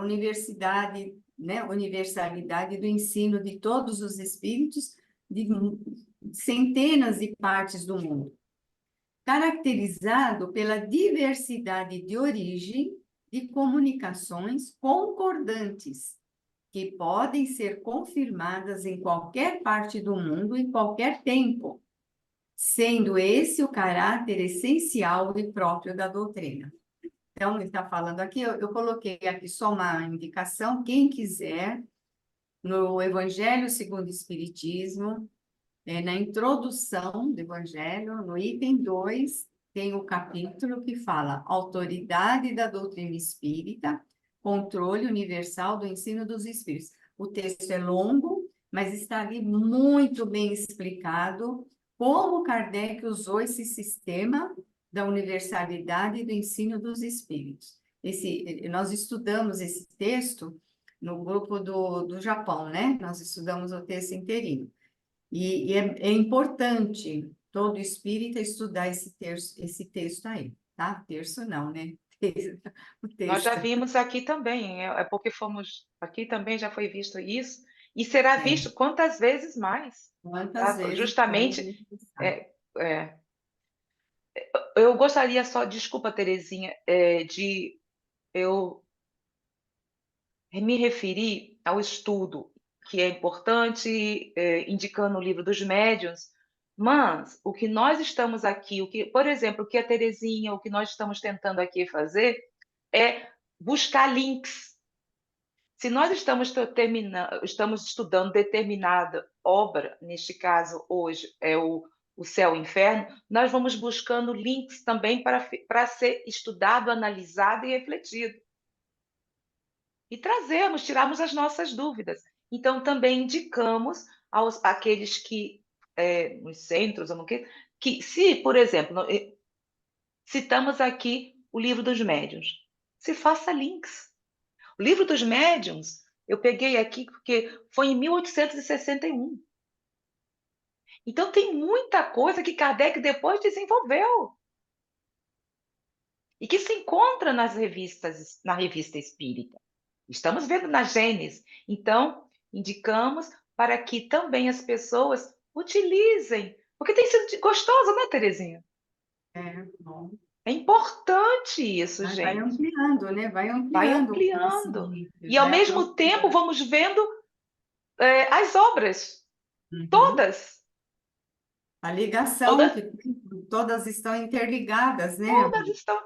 né, universalidade do ensino de todos os espíritos de centenas de partes do mundo, caracterizado pela diversidade de origem de comunicações concordantes, que podem ser confirmadas em qualquer parte do mundo, em qualquer tempo, sendo esse o caráter essencial e próprio da doutrina. Então, ele está falando aqui, eu coloquei aqui só uma indicação, quem quiser, no Evangelho segundo o Espiritismo, na introdução do Evangelho, no item 2, tem o capítulo que fala Autoridade da Doutrina Espírita, Controle Universal do Ensino dos Espíritos. O texto é longo, mas está ali muito bem explicado como Kardec usou esse sistema da universalidade do ensino dos espíritos. Nós estudamos esse texto no grupo do Japão, né? Nós estudamos o texto inteirinho. E é importante todo espírita estudar esse texto aí, tá? Terço não, né? O Nós já texto. vimos aqui também, é porque fomos aqui também já foi visto isso, e será É. visto quantas vezes mais, Quantas tá? vezes for Justamente, necessário. é, é, eu gostaria só, desculpa, Terezinha, de eu me referir ao estudo, que é importante, indicando o livro dos médiuns, mas o que nós estamos aqui, por exemplo, o que a Terezinha, o que nós estamos tentando aqui fazer é buscar links. Se nós estamos estudando determinada obra, neste caso hoje é o Céu e o Inferno, nós vamos buscando links também para ser estudado, analisado e refletido. E tirarmos as nossas dúvidas. Então, também indicamos àqueles que, nos centros, ou no que se, por exemplo, citamos aqui o livro dos médiuns, se faça links. O livro dos médiuns, eu peguei aqui porque foi em 1861. Então, tem muita coisa que Kardec depois desenvolveu e que se encontra nas revistas, na revista espírita. Estamos vendo na Gênesis. Então, indicamos para que também as pessoas utilizem, porque tem sido gostoso, né, Terezinha? Bom. É importante isso, Vai gente. ampliando, né? Vai Vai ampliando o ampliando. conhecimento, E, ao vai mesmo tempo, aprofundando. vamos vendo as obras, Uhum. todas, A ligação, todas, que todas estão interligadas, né? todas estão.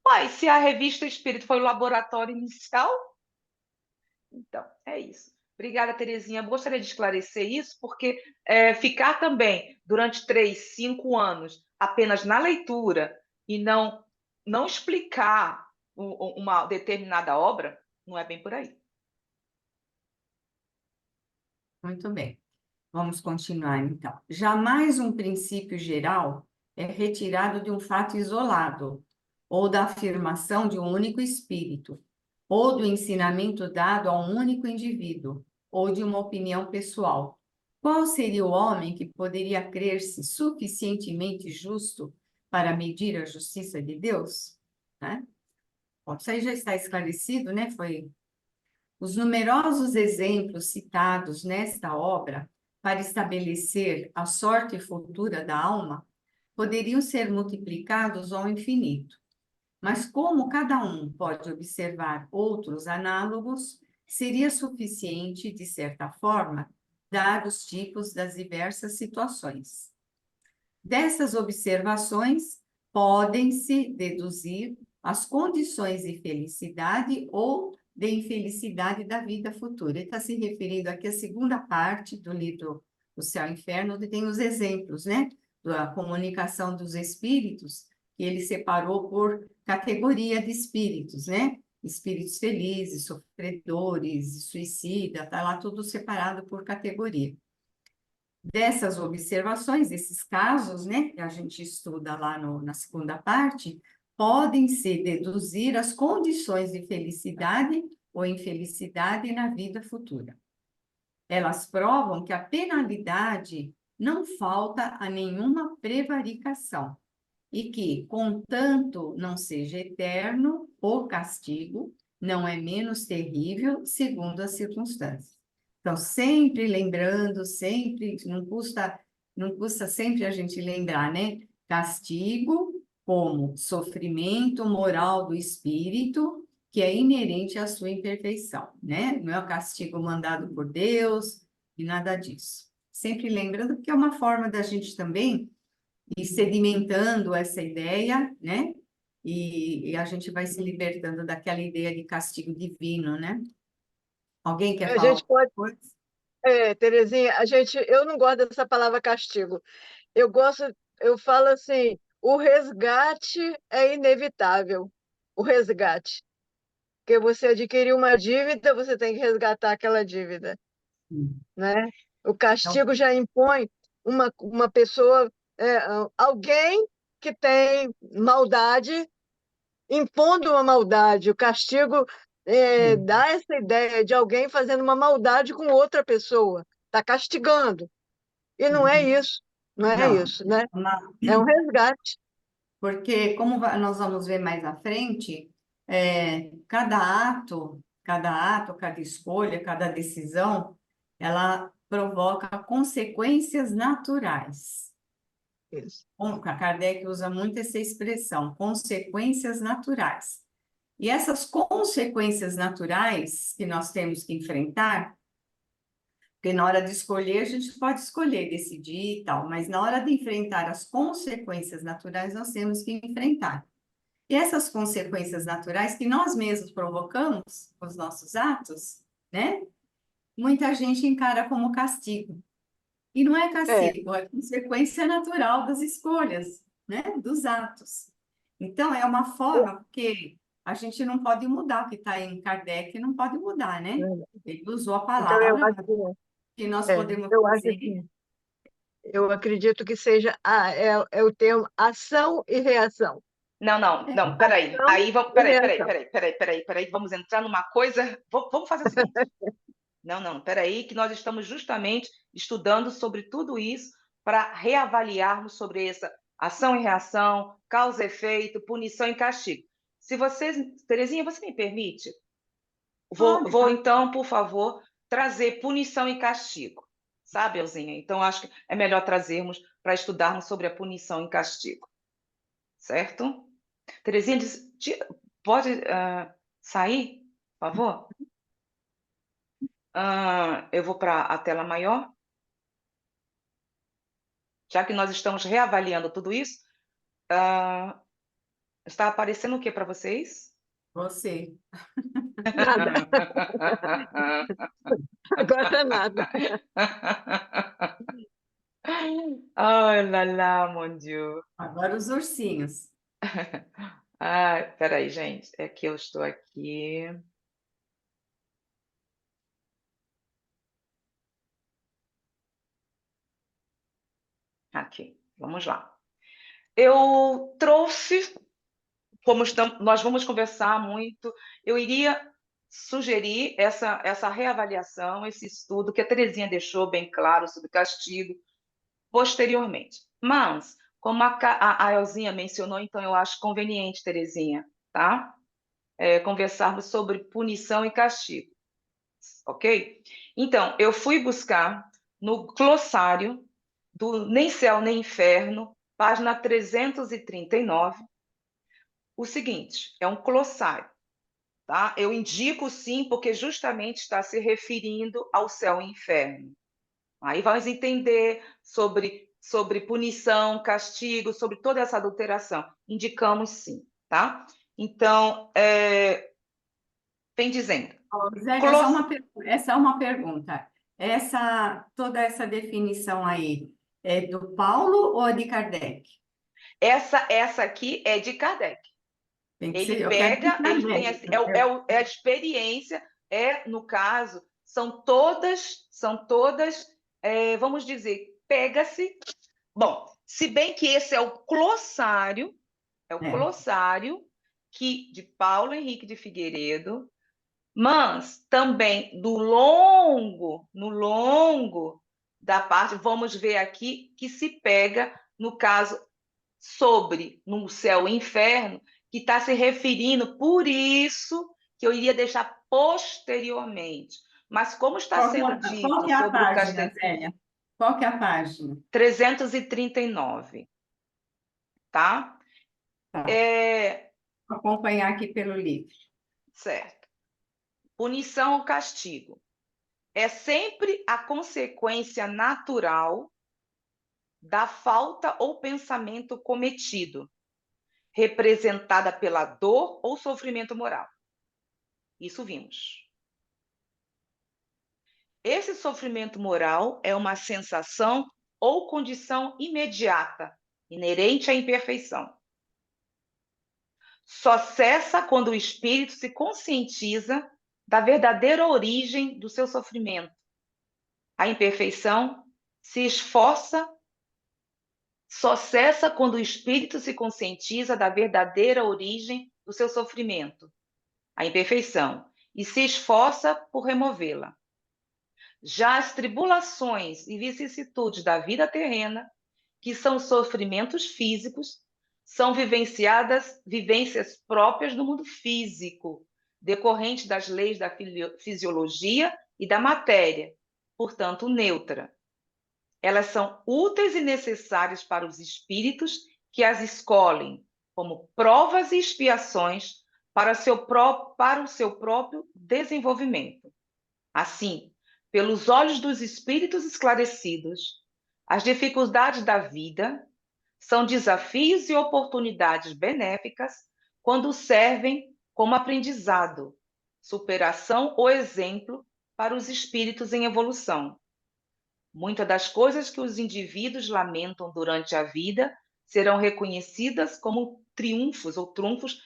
Uai, se a revista Espírito foi o laboratório inicial, então, é isso. Obrigada, Terezinha. Eu gostaria de esclarecer isso, porque ficar também durante 3, 5 anos apenas na leitura e não explicar uma determinada obra, não é bem por aí. Muito bem. Vamos continuar, então. Jamais um princípio geral é retirado de um fato isolado, ou da afirmação de um único espírito, ou do ensinamento dado a um único indivíduo, ou de uma opinião pessoal. Qual seria o homem que poderia crer-se suficientemente justo para medir a justiça de Deus? Né? Bom, isso aí já está esclarecido, né? Os numerosos exemplos citados nesta obra para estabelecer a sorte futura da alma poderiam ser multiplicados ao infinito. Mas como cada um pode observar outros análogos, seria suficiente, de certa forma, dar os tipos das diversas situações. Dessas observações, podem-se deduzir as condições de felicidade ou de infelicidade da vida futura. Ele está se referindo aqui à segunda parte do livro O Céu e o Inferno, onde tem os exemplos, né? Da comunicação dos espíritos, que ele separou por categoria de espíritos, né? Espíritos felizes, sofredores, suicida, está lá tudo separado por categoria. Dessas observações, desses casos, né, que a gente estuda lá na segunda parte, podem-se deduzir as condições de felicidade ou infelicidade na vida futura. Elas provam que a penalidade não falta a nenhuma prevaricação e que, contanto não seja eterno o castigo, não é menos terrível segundo as circunstâncias. Então, sempre lembrando, sempre, não custa sempre a gente lembrar, né? Castigo como sofrimento moral do espírito, que é inerente à sua imperfeição, né? Não é o castigo mandado por Deus e nada disso. Sempre lembrando que é uma forma da gente também ir sedimentando essa ideia, né? E a gente vai se libertando daquela ideia de castigo divino, né? Alguém quer A falar gente alguma pode, coisa? Terezinha, eu não gosto dessa palavra castigo. Eu falo assim, o resgate é inevitável, o resgate. Porque você adquiriu uma dívida, você tem que resgatar aquela dívida, né? O Então, castigo já impõe uma pessoa, alguém que tem maldade, impondo uma maldade. O castigo dá essa ideia de alguém fazendo uma maldade com outra pessoa. Está castigando. E não é isso, não é não, isso, né? uma- É um resgate. porque como nós vamos ver mais à frente, cada ato, cada escolha, cada decisão, ela provoca consequências naturais. Isso. A Kardec usa muito essa expressão, consequências naturais. E essas consequências naturais que nós temos que enfrentar, porque na hora de escolher, a gente pode escolher, decidir e tal, mas na hora de enfrentar as consequências naturais, nós temos que enfrentar. E essas consequências naturais que nós mesmos provocamos com os nossos atos, né? Muita gente encara como castigo. E não é É, castigo, é consequência natural das escolhas, né? Dos atos. Então, é uma forma, porque a gente não pode mudar o que está em Kardec, não pode mudar, né? Ele usou a então eu palavra, acho mas o que nós é, podemos eu acho fazer. assim, eu acredito que seja o termo ação e reação. Não, não, É, não, peraí. Ação Aí vamos, e peraí. reação. Peraí. Vamos entrar numa coisa. Vamos fazer o seguinte. Não, não, peraí, que nós estamos justamente estudando sobre tudo isso para reavaliarmos sobre essa ação e reação, causa e efeito, punição e castigo. Se vocês, Terezinha, você me permite? pode, Vou pode. então, por favor, trazer punição e castigo. Sabe, Elzinha? Então, acho que é melhor trazermos para estudarmos sobre a punição e castigo. Certo? Terezinha, pode sair, por favor? Eu vou para a tela maior. Já que nós estamos reavaliando tudo isso, está aparecendo o que para vocês? Você. Nada, agora nada. Ai, lá, lá, mon Dieu. Agora os ursinhos. Ai, peraí, gente. É que eu estou aqui. Aqui, vamos lá. Eu trouxe, nós vamos conversar muito, eu iria sugerir essa reavaliação, esse estudo que a Terezinha deixou bem claro sobre castigo posteriormente. Mas, como a Elzinha mencionou, então eu acho conveniente, Terezinha, tá? Conversarmos sobre punição e castigo, ok? Então, eu fui buscar no glossário do Nem Céu nem Inferno, página 339, o seguinte, é um glossário, tá? Eu indico sim, porque justamente está se referindo ao céu e inferno. Aí vamos entender sobre punição, castigo, sobre toda essa adulteração. Indicamos sim, tá? Então, vem dizendo. Zé, essa é uma pergunta. Toda essa definição aí é do Paulo ou é de Kardec? Essa aqui é de Kardec. Tem que Ele ser, eu quero de pega, ele tem Kardec. é a experiência, no caso, são todas, vamos dizer, pega-se. Bom, se bem que esse é o É, glossário de Paulo Henrique de Figueiredo, mas também no longo da parte, vamos ver aqui que se pega, no caso, no céu e inferno, que está se referindo, por isso que eu iria deixar posteriormente. Mas como está sendo Qual dito que é a sobre o página, castigo, Zélia? Qual que é a página? 339, tá? Tá, vou acompanhar aqui pelo livro. Certo. Punição ou castigo é sempre a consequência natural da falta ou pensamento cometido, representada pela dor ou sofrimento moral. Isso vimos. Esse sofrimento moral é uma sensação ou condição imediata, inerente à imperfeição. Só cessa quando o espírito se conscientiza da verdadeira origem do seu sofrimento. A imperfeição se esforça, só cessa quando o espírito se conscientiza da verdadeira origem do seu sofrimento, a imperfeição, e se esforça por removê-la. Já as tribulações e vicissitudes da vida terrena, que são sofrimentos físicos, são vivências próprias do mundo físico, decorrentes das leis da fisiologia e da matéria, portanto, neutra. Elas são úteis e necessárias para os espíritos que as escolhem como provas e expiações para o seu próprio desenvolvimento. Assim, pelos olhos dos espíritos esclarecidos, as dificuldades da vida são desafios e oportunidades benéficas quando servem como aprendizado, superação ou exemplo para os espíritos em evolução. Muitas das coisas que os indivíduos lamentam durante a vida serão reconhecidas como triunfos ou trunfos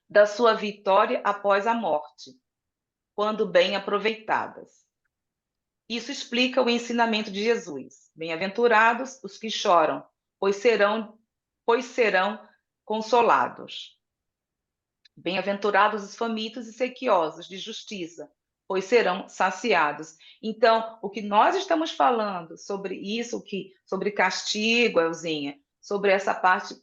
da sua vitória após a morte, quando bem aproveitadas. Isso explica o ensinamento de Jesus. Bem-aventurados os que choram, pois serão consolados. Bem-aventurados os famintos e sequiosos de justiça, pois serão saciados. Então, o que nós estamos falando sobre isso, sobre castigo, Elzinha, sobre essa parte,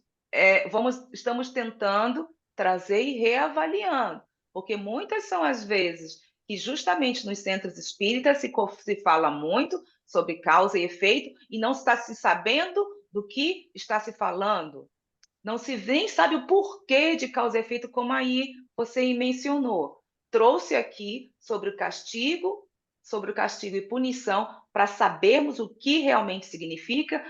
estamos tentando trazer e reavaliando, porque muitas são as vezes que justamente nos centros espíritas se fala muito sobre causa e efeito e não está se sabendo do que está se falando. Não se nem sabe o porquê de causa e efeito, como aí você mencionou. Trouxe aqui sobre o castigo e punição, para sabermos o que realmente significa.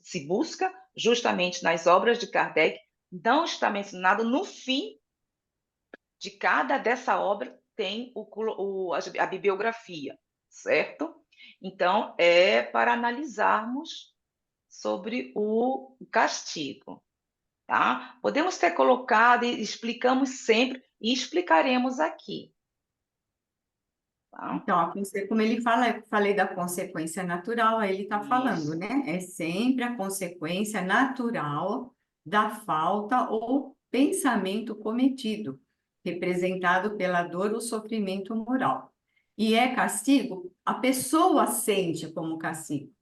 Se busca justamente nas obras de Kardec, não está mencionado no fim de cada dessa obra tem a bibliografia, certo? Então, é para analisarmos sobre o castigo, tá? Podemos ter colocado e explicamos sempre e explicaremos aqui. Tá? Então, como ele fala, eu falei da consequência natural, aí ele está falando, Isso. né? É sempre a consequência natural da falta ou pensamento cometido, representado pela dor ou sofrimento moral. E é castigo, a pessoa sente como castigo.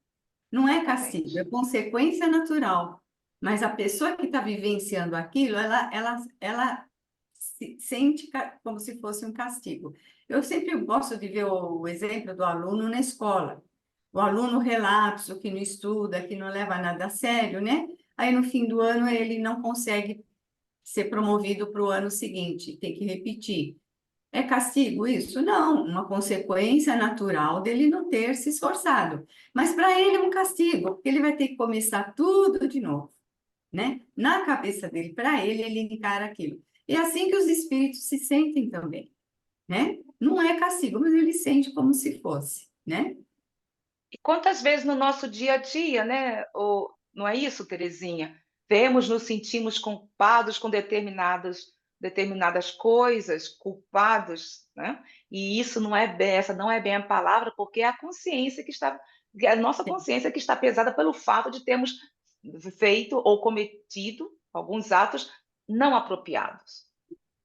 Não é castigo, é consequência natural. Mas a pessoa que está vivenciando aquilo, ela sente como se fosse um castigo. Eu sempre gosto de ver o exemplo do aluno na escola. O aluno relapso, que não estuda, que não leva nada a sério, né? Aí no fim do ano ele não consegue ser promovido para o ano seguinte, tem que repetir. É castigo isso? Não, uma consequência natural dele não ter se esforçado. Mas para ele é um castigo, porque ele vai ter que começar tudo de novo, né? Na cabeça dele, para ele, ele encara aquilo. E é assim que os espíritos se sentem também, né? Não é castigo, mas ele sente como se fosse, né? E quantas vezes no nosso dia a dia, né? Não é isso, Terezinha? Nos sentimos culpados com determinadas coisas, culpados, né? E isso essa não é bem a palavra, porque é a consciência a nossa consciência que está pesada pelo fato de termos feito ou cometido alguns atos não apropriados.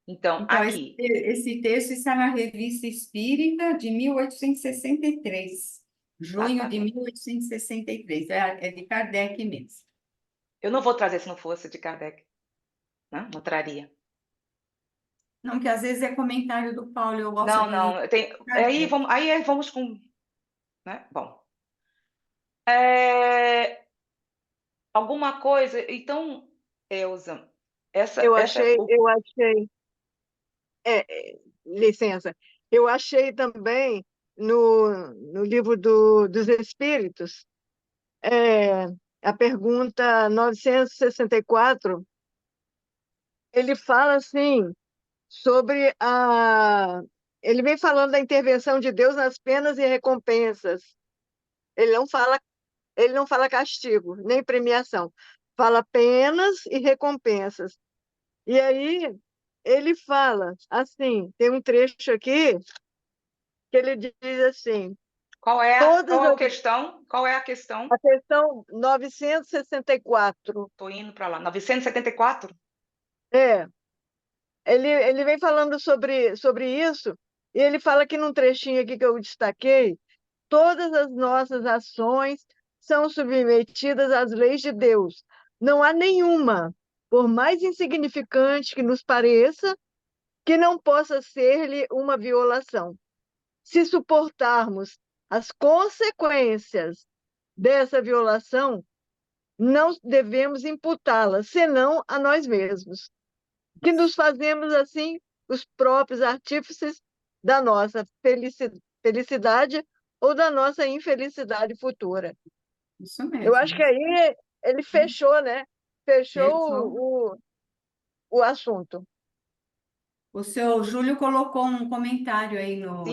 Então, Então, aqui, esse texto está na Revista Espírita de 1863, junho de exatamente. 1863, é de Kardec mesmo. Eu não vou trazer se não fosse de Kardec. né? Não traria. Não, que às vezes é comentário do Paulo, eu gosto Não, de... não. Aí vamos com, né? Bom, é, alguma coisa. Então, Elza, Eu essa, achei, eu achei, licença, eu achei também no livro dos Espíritos, é, a pergunta 964, ele fala assim sobre ele vem falando da intervenção de Deus nas penas e recompensas. Ele não fala, ele não fala castigo, nem premiação. Fala penas e recompensas. E aí ele fala assim, tem um trecho aqui que ele diz assim, todas qual é a questão? Qual é a questão? a questão 964, Estou indo para lá. 974? é, ele vem falando sobre isso, e ele fala que num trechinho aqui que eu destaquei, todas as nossas ações são submetidas às leis de Deus. Não há nenhuma, por mais insignificante que nos pareça, que não possa ser-lhe uma violação. Se suportarmos as consequências dessa violação, não devemos imputá-la, senão a nós mesmos, que nos fazemos, assim, os próprios artífices da nossa felicidade ou da nossa infelicidade futura. Isso Eu mesmo. acho que aí ele fechou, né? Fechou. Fechou o assunto. O seu Júlio colocou um comentário aí Sim, no...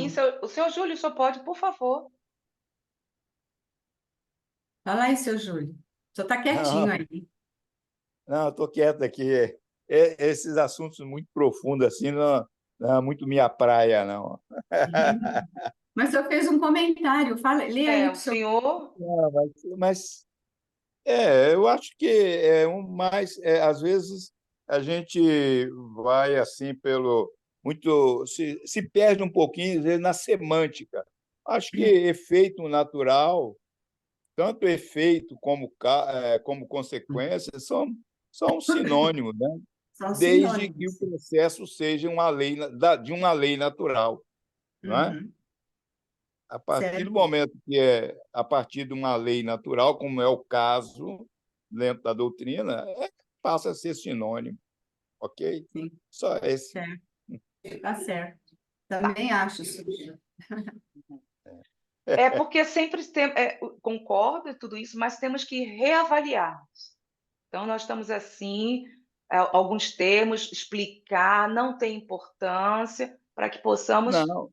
o senhor Júlio, só pode, por favor. Fala aí, seu Júlio. Só está quietinho Não, aí. não, estou quieto aqui. Esses assuntos muito profundos assim não é muito minha praia, não. Mas o senhor fez um comentário. Fala, lê aí o O que o senhor... senhor. Não, mas eu acho que às vezes a gente vai assim pelo muito se perde um pouquinho às vezes na semântica. Acho que efeito natural, tanto efeito como consequência, são sinônimos, né? São Desde que o sinônimos. processo seja de uma lei natural, não é? Uhum. A partir do Certo. momento que é a partir de uma lei natural, como é o caso dentro da doutrina, passa a ser sinônimo, ok? Sim, Só esse. certo. Tá certo. Também acho, Júlio. É porque sempre concordo e tudo isso, mas temos que reavaliar. Então, nós estamos assim, alguns termos, explicar, não tem importância, para que possamos, Não,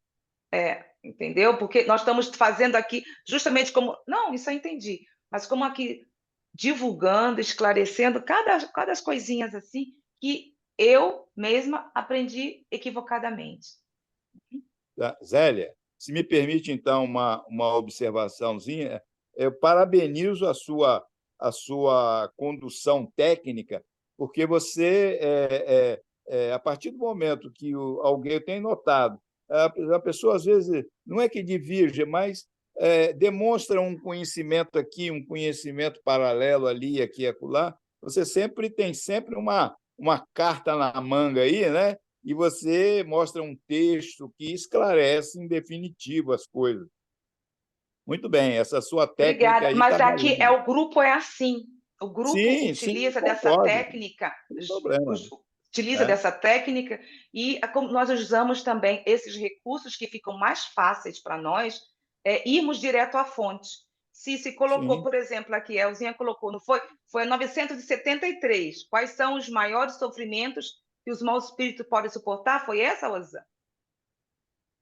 entendeu? Porque nós estamos fazendo aqui, justamente como. Não, isso eu entendi, mas como aqui, divulgando, esclarecendo cada coisinhas assim, que eu mesma aprendi equivocadamente. tá. Zélia, se me permite, então, uma observaçãozinha, eu parabenizo a sua condução técnica, porque você, a partir do momento que alguém, eu tenho notado, a pessoa, às vezes, não é que divirge, mas demonstra um conhecimento aqui, um conhecimento paralelo ali, aqui e acolá, você tem sempre uma carta na manga aí, né? E você mostra um texto que esclarece em definitivo as coisas. Muito bem, essa sua técnica Obrigada, aí está mas aqui valendo. o grupo é assim. O grupo Sim, sim, utiliza dessa concordo, técnica, sem problema. utiliza É, dessa técnica e como nós usamos também esses recursos que ficam mais fáceis para nós, irmos direto à fonte. Se colocou, sim. por exemplo, aqui, a Elzinha colocou, não foi? Foi 973. Quais são os maiores sofrimentos que os maus espíritos podem suportar? Foi essa, Elza?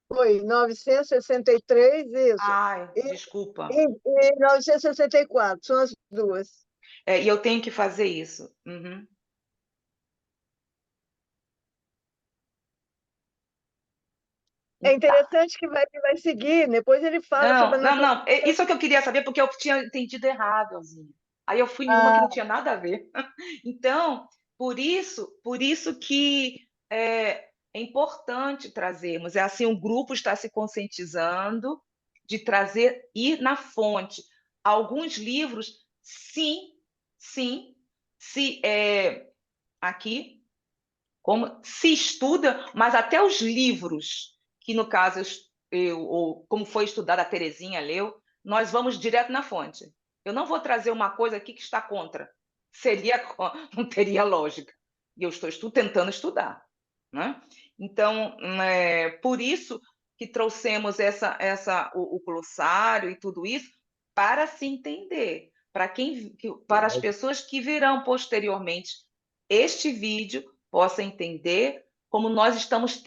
Foi 963, isso. Ai, E, desculpa. e 964, são as duas. E eu tenho que fazer isso. Uhum. É Tá. interessante que vai seguir, depois ele fala sobre a Não, não, natureza. não. Isso é o que eu queria saber, porque eu tinha entendido errado, Elzinha. Aí eu fui em uma que não Ah, tinha nada a ver. Então, por isso que é importante trazermos. É assim, o grupo está se conscientizando de trazer, ir na fonte. Alguns livros, sim, sim, se aqui. como se estuda, mas até os livros, que no caso ou como foi estudado, a Terezinha leu, nós vamos direto na fonte. Eu não vou trazer uma coisa aqui que está contra. Não teria lógica. E eu estou tentando estudar, né? Então, por isso que trouxemos o glossário e tudo isso, para se entender, para as pessoas que virão posteriormente este vídeo possa entender como nós estamos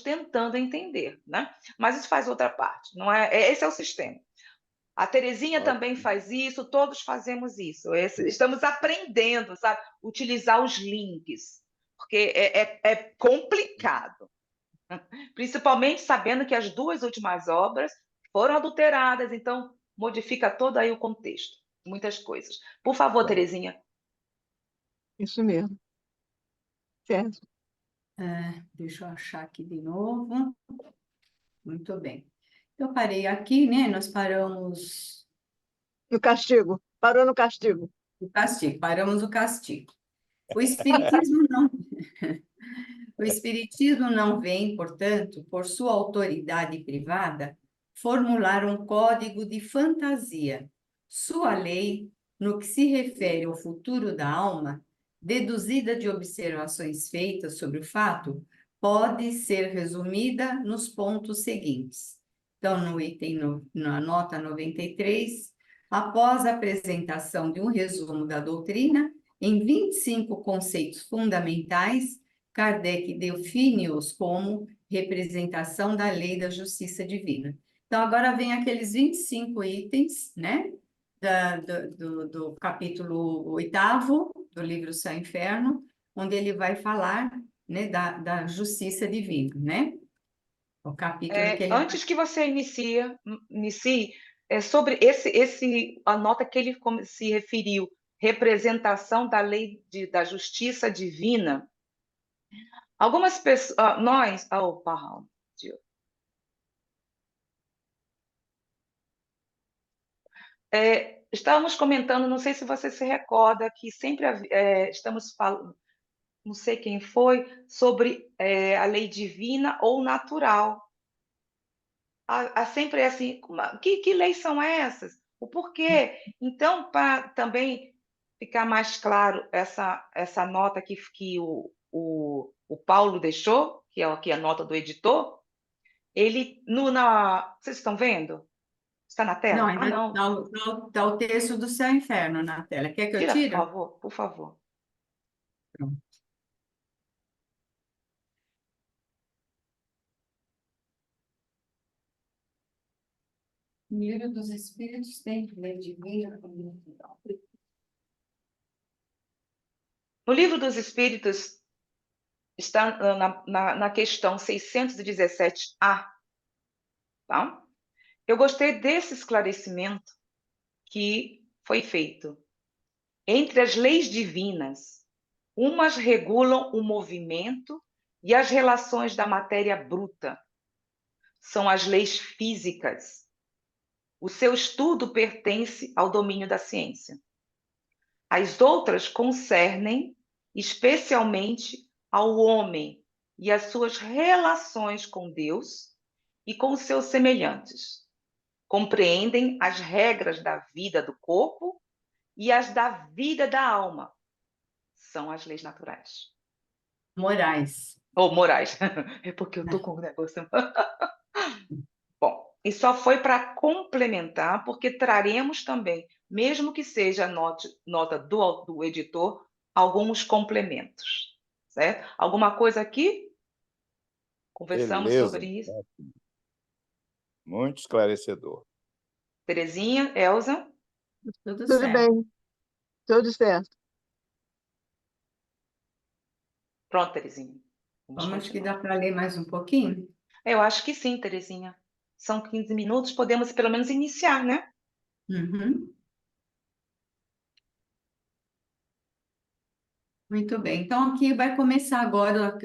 tentando entender, né? Mas isso faz outra parte, não é? Esse é o sistema. A Terezinha também faz isso, todos fazemos isso. Estamos aprendendo, sabe? Utilizar os links, porque é complicado. Principalmente sabendo que as duas últimas obras foram adulteradas, então modifica todo aí o contexto, muitas coisas. Por favor, Terezinha. Isso mesmo. Certo. Deixa eu achar aqui de novo. Muito bem. Eu parei aqui, né? Nós paramos No castigo. Parou no castigo. o castigo, paramos o castigo. O Espiritismo não. O Espiritismo não vem, portanto, por sua autoridade privada, formular um código de fantasia. Sua lei, no que se refere ao futuro da alma, deduzida de observações feitas sobre o fato, pode ser resumida nos pontos seguintes. Então, no item, na nota 93, após a apresentação de um resumo da doutrina, em 25 conceitos fundamentais, Kardec define-os como representação da lei da justiça divina. Então, agora vem aqueles 25 itens, né, do capítulo 8º do livro Céu e Inferno, onde ele vai falar, né, da justiça divina, né? O capítulo que ele... Antes que você inicie, sobre a nota que ele se referiu, representação da lei da justiça divina. Algumas pessoas, estávamos comentando, não sei se você se recorda, que sempre estamos falando, não sei quem foi, sobre a lei divina ou natural. Sempre é assim, que leis são essas? O porquê? Então, para também ficar mais claro essa nota que o Paulo deixou, que é aqui a nota do editor, ele, vocês estão vendo? Está na Não, tela? ainda Não. tá o texto do Céu e Inferno na tela. Quer que eu Tira, por tire? favor, por favor. Pronto. O Livro dos Espíritos tem lei divina como natural. No Livro dos Espíritos, está na questão 617A, tá? Eu gostei desse esclarecimento que foi feito. Entre as leis divinas, umas regulam o movimento e as relações da matéria bruta. São as leis físicas. O seu estudo pertence ao domínio da ciência. As outras concernem especialmente ao homem e as suas relações com Deus e com os seus semelhantes. Compreendem as regras da vida do corpo e as da vida da alma. São as leis naturais. Morais. Ou morais. É porque eu estou com um negócio. Bom, e só foi para complementar, porque traremos também, mesmo que seja nota do editor, alguns complementos. Certo? Alguma coisa aqui? Conversamos Beleza. sobre isso. Muito esclarecedor. Terezinha, Elza? Tudo Tudo certo. bem. Tudo certo. Pronto, Terezinha. Vamos que continuar. dá para ler mais um pouquinho? Eu acho que sim, Terezinha. São 15 minutos, podemos pelo menos iniciar, né? Uhum. Muito bem. Então, aqui vai começar agora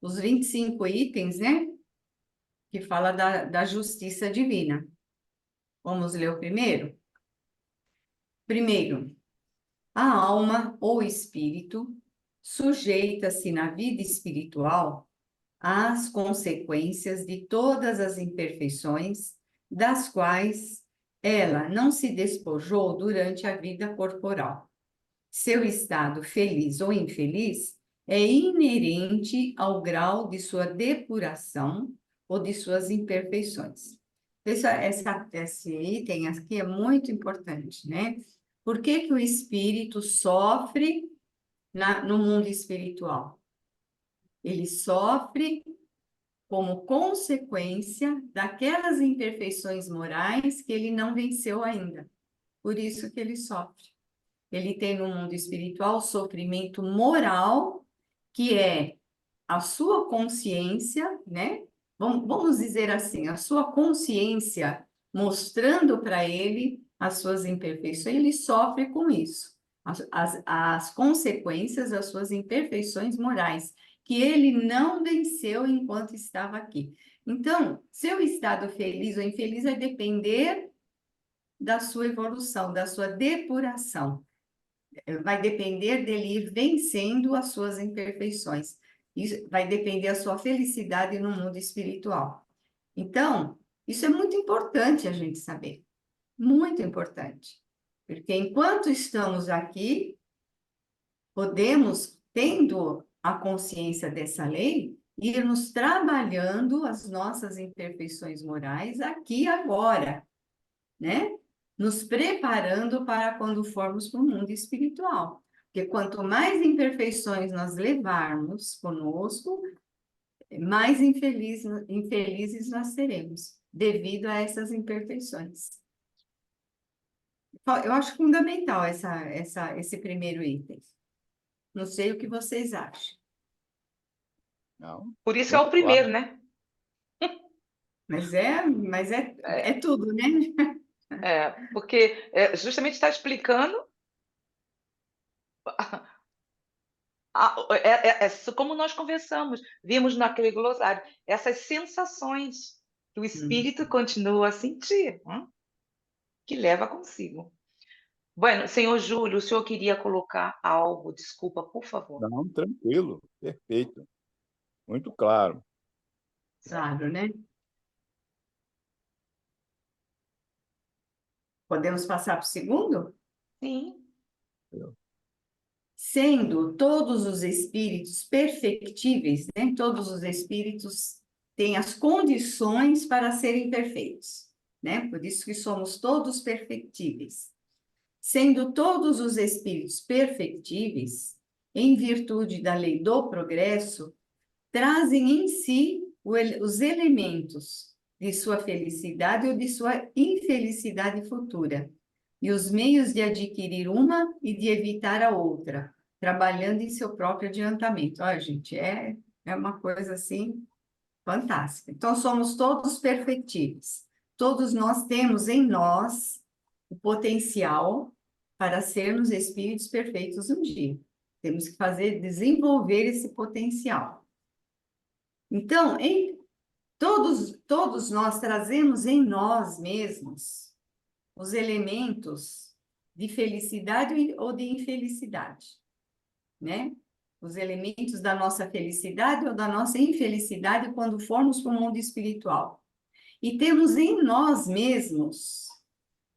os 25 itens, né? Que fala da justiça divina. Vamos ler o primeiro? Primeiro, a alma ou espírito sujeita-se na vida espiritual às consequências de todas as imperfeições das quais ela não se despojou durante a vida corporal. Seu estado feliz ou infeliz é inerente ao grau de sua depuração ou de suas imperfeições. Esse item aqui é muito importante, né? Por que que o espírito sofre no mundo espiritual? Ele sofre como consequência daquelas imperfeições morais que ele não venceu ainda. Por isso que ele sofre. Ele tem no mundo espiritual sofrimento moral, que é a sua consciência, né? Vamos dizer assim, a sua consciência mostrando para ele as suas imperfeições, ele sofre com isso. As consequências das suas imperfeições morais, que ele não venceu enquanto estava aqui. Então, seu estado feliz ou infeliz vai depender da sua evolução, da sua depuração. Vai depender dele ir vencendo as suas imperfeições. Isso vai depender da sua felicidade no mundo espiritual. Então, isso é muito importante a gente saber. Muito importante. Porque enquanto estamos aqui, podemos, tendo a consciência dessa lei, irmos trabalhando as nossas imperfeições morais aqui e agora, né? Nos preparando para quando formos para o mundo espiritual. Porque quanto mais imperfeições nós levarmos conosco, mais infelizes nós seremos, devido a essas imperfeições. Eu acho fundamental esse primeiro item. Não sei o que vocês acham. Não, Por isso é o muito primeiro, claro. né? Mas é tudo, né? Porque justamente está explicando como nós conversamos, vimos naquele glossário, essas sensações que o espírito continua a sentir, né? Que leva consigo. Bueno, senhor Júlio, o senhor queria colocar algo? Desculpa, por favor. Não, tranquilo, perfeito. Muito claro. Claro, né? Podemos passar para o segundo? Sim. Sendo todos os espíritos perfectíveis, né? Todos os espíritos têm as condições para serem perfeitos, né? Por isso que somos todos perfectíveis. Sendo todos os espíritos perfectíveis, em virtude da lei do progresso, trazem em si os elementos de sua felicidade ou de sua infelicidade futura, e os meios de adquirir uma e de evitar a outra, trabalhando em seu próprio adiantamento. Olha, gente, é uma coisa assim fantástica. Então, somos todos perfectíveis. Todos nós temos em nós o potencial para sermos espíritos perfeitos um dia. Temos que desenvolver esse potencial. Então, todos nós trazemos em nós mesmos os elementos de felicidade ou de infelicidade, né? Os elementos da nossa felicidade ou da nossa infelicidade quando formos para o mundo espiritual. E temos em nós mesmos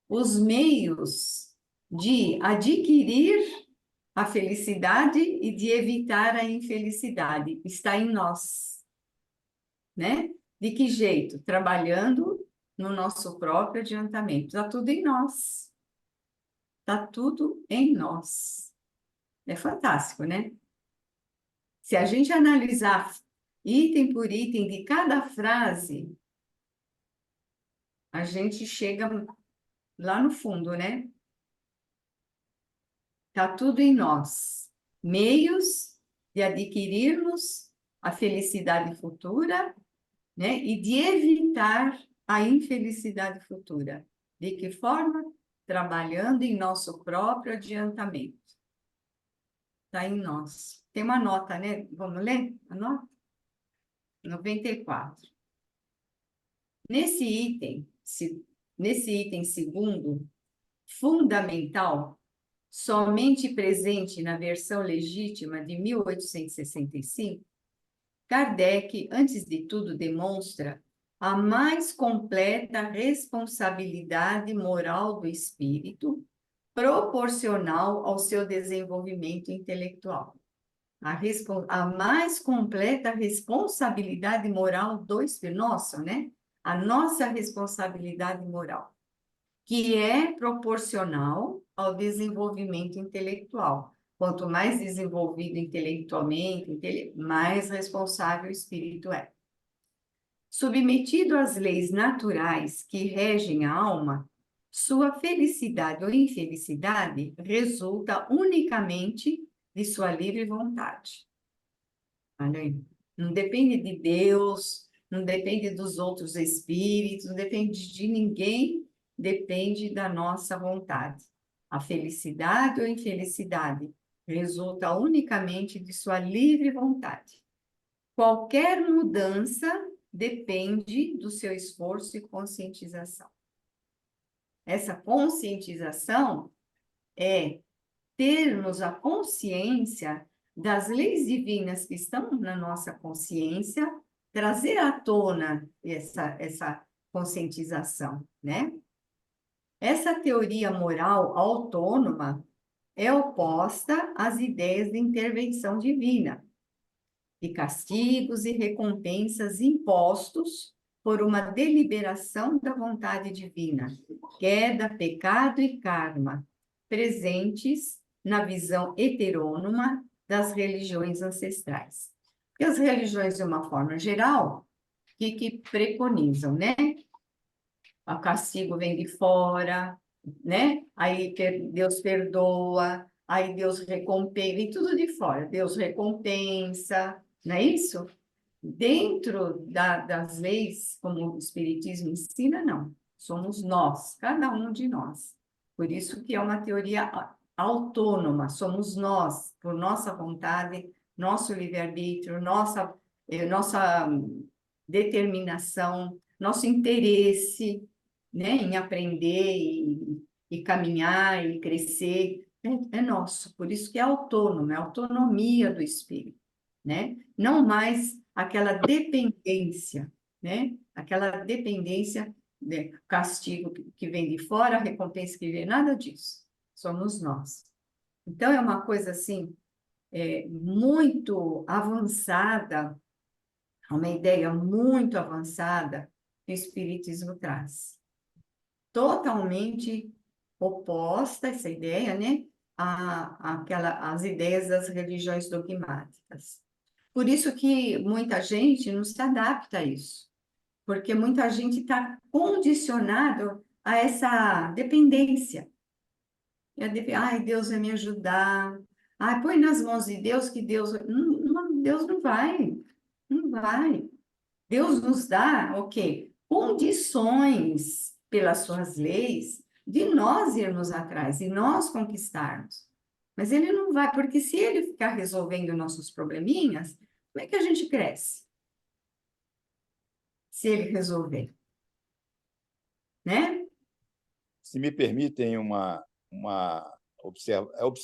os meios de adquirir a felicidade e de evitar a infelicidade. Está em nós, né? De que jeito? Trabalhando no nosso próprio adiantamento. Está tudo em nós. Está tudo em nós. É fantástico, né? Se a gente analisar item por item de cada frase, a gente chega lá no fundo, né? Está tudo em nós. Meios de adquirirmos a felicidade futura, né? E de evitar a infelicidade futura. De que forma? Trabalhando em nosso próprio adiantamento. Está em nós. Tem uma nota, né? Vamos ler a nota? 94. Nesse item segundo, fundamental, somente presente na versão legítima de 1865, Kardec, antes de tudo, demonstra a mais completa responsabilidade moral do espírito, proporcional ao seu desenvolvimento intelectual. A mais completa responsabilidade moral do espírito, nossa, né? A nossa responsabilidade moral, que é proporcional ao desenvolvimento intelectual. Quanto mais desenvolvido intelectualmente, mais responsável o espírito é. Submetido às leis naturais que regem a alma, sua felicidade ou infelicidade resulta unicamente de sua livre vontade. Olha aí. Não depende de Deus, não depende dos outros espíritos, não depende de ninguém, depende da nossa vontade. A felicidade ou infelicidade resulta unicamente de sua livre vontade. Qualquer mudança depende do seu esforço e conscientização. Essa conscientização é termos a consciência das leis divinas que estão na nossa consciência, trazer à tona essa conscientização, né? Essa teoria moral autônoma é oposta às ideias de intervenção divina, de castigos e recompensas impostos por uma deliberação da vontade divina, queda, pecado e karma, presentes na visão heterônoma das religiões ancestrais. E as religiões, de uma forma geral, o que preconizam, né? O castigo vem de fora, né? Aí Deus perdoa, aí Deus recompensa, vem tudo de fora. Deus recompensa, não é isso? Dentro das leis, como o Espiritismo ensina, não. Somos nós, cada um de nós. Por isso que é uma teoria autônoma, somos nós, por nossa vontade, nosso livre-arbítrio, nossa determinação, nosso interesse, né, em aprender e caminhar e crescer, é nosso. Por isso que é autônomo, é a autonomia do espírito, né? Não mais aquela dependência, né? Aquela dependência, né? Castigo que vem de fora, recompensa que vem, nada disso. Somos nós. Então, é uma coisa, assim, muito avançada, uma ideia muito avançada que o Espiritismo traz. Totalmente oposta, essa ideia, né? Às ideias das religiões dogmáticas. Por isso que muita gente não se adapta a isso, porque muita gente está condicionado a essa dependência. Ai, Deus vai me ajudar. Ai, põe nas mãos de Deus que Deus... Deus não vai. Não vai. Deus nos dá, o quê? Condições, pelas suas leis, de nós irmos atrás e nós conquistarmos. Mas ele não vai, porque se ele ficar resolvendo nossos probleminhas, como é que a gente cresce? Se ele resolver, né? Se me permitem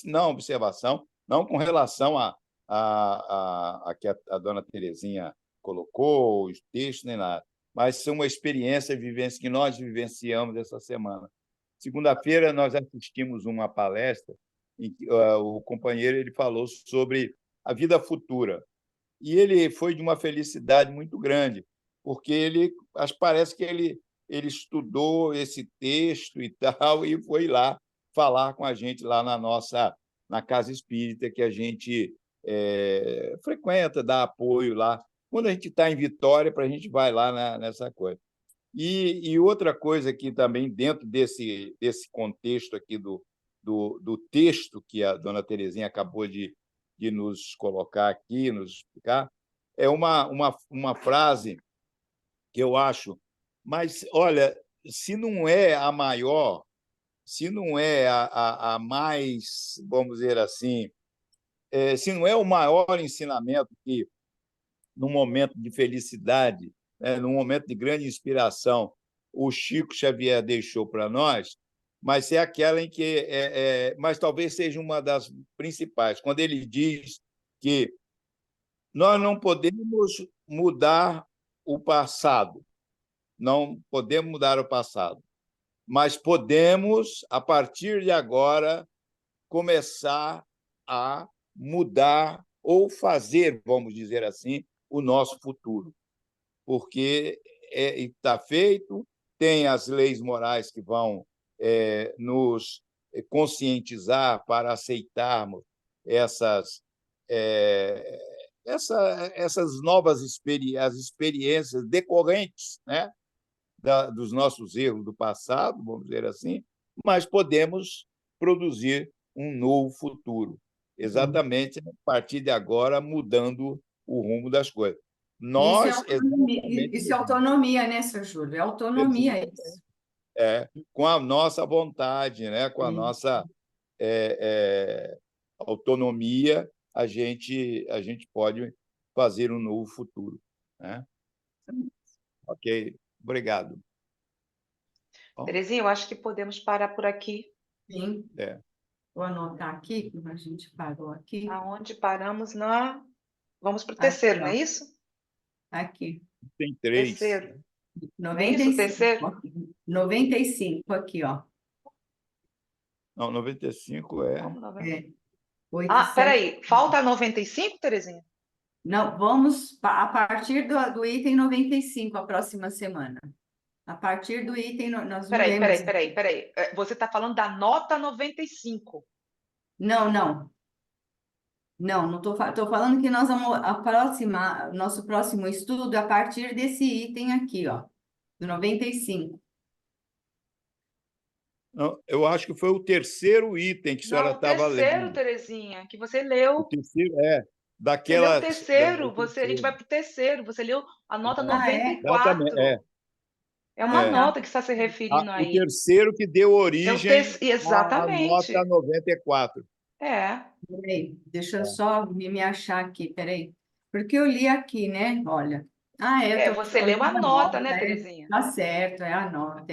não observação, não com relação a que a dona Terezinha colocou, os textos, nem nada, mas uma experiência, vivência que nós vivenciamos essa semana. Segunda-feira, nós assistimos uma palestra em que o companheiro ele falou sobre a vida futura. E ele foi de uma felicidade muito grande, porque parece que ele estudou esse texto e tal, e foi lá falar com a gente lá na casa espírita que a gente frequenta, dá apoio lá. Quando a gente está em Vitória, a gente vai lá nessa coisa. E outra coisa que também, dentro desse contexto aqui do texto que a dona Terezinha acabou de nos colocar aqui, nos explicar, é uma frase que eu acho, mas, olha, se não é a maior, se não é a mais, vamos dizer assim, se não é o maior ensinamento que, num momento de felicidade, num momento de grande inspiração, o Chico Xavier deixou para nós, mas é aquela em que mas talvez seja uma das principais, quando ele diz que nós não podemos mudar o passado, não podemos mudar o passado, mas podemos, a partir de agora, começar a mudar ou fazer, vamos dizer assim, o nosso futuro, porque está feito, tem as leis morais que vão nos conscientizar para aceitarmos essas, essas novas as experiências decorrentes, né, dos nossos erros do passado, vamos dizer assim, mas podemos produzir um novo futuro, exatamente a partir de agora, mudando o rumo das coisas. Nós, exatamente, Isso é autonomia, né, seu Júlio? É autonomia isso. com a nossa vontade, né, com a nossa autonomia, a gente pode fazer um novo futuro, né? Ok, obrigado. Terezinha, eu acho que podemos parar por aqui. Sim. Vou anotar aqui, como a gente parou aqui. Aonde paramos Vamos para o Aqui, terceiro, não ó. é isso? Aqui. Tem 3. Terceiro. Não é isso, o 95. terceiro? Aqui. 95 aqui, ó. Não, 95 Vamos lá, vai. É. 8, Ah, 7. peraí. Falta 95, Terezinha? Não, vamos a partir do item 95 a próxima semana. A partir do item, nós não lemos. Peraí. Você está falando da nota 95. Não, não. Não estou falando que nós vamos nosso próximo estudo é a partir desse item aqui, ó, do 95. Não, eu acho que foi o terceiro item que a senhora Não, o estava terceiro, lendo. Terezinha, que você O leu. terceiro Você leu o daquela. terceiro. A gente vai para o terceiro. Você leu a nota Ah, é? 94. É uma Ah, tá. nota que está se referindo O aí. terceiro que deu origem à Exatamente. nota 94. Peraí, deixa eu só me achar aqui, peraí. Porque eu li aqui, né? Olha. Eu tô Você leu a olhando nota, né, é. Terezinha? Tá certo, é a nota.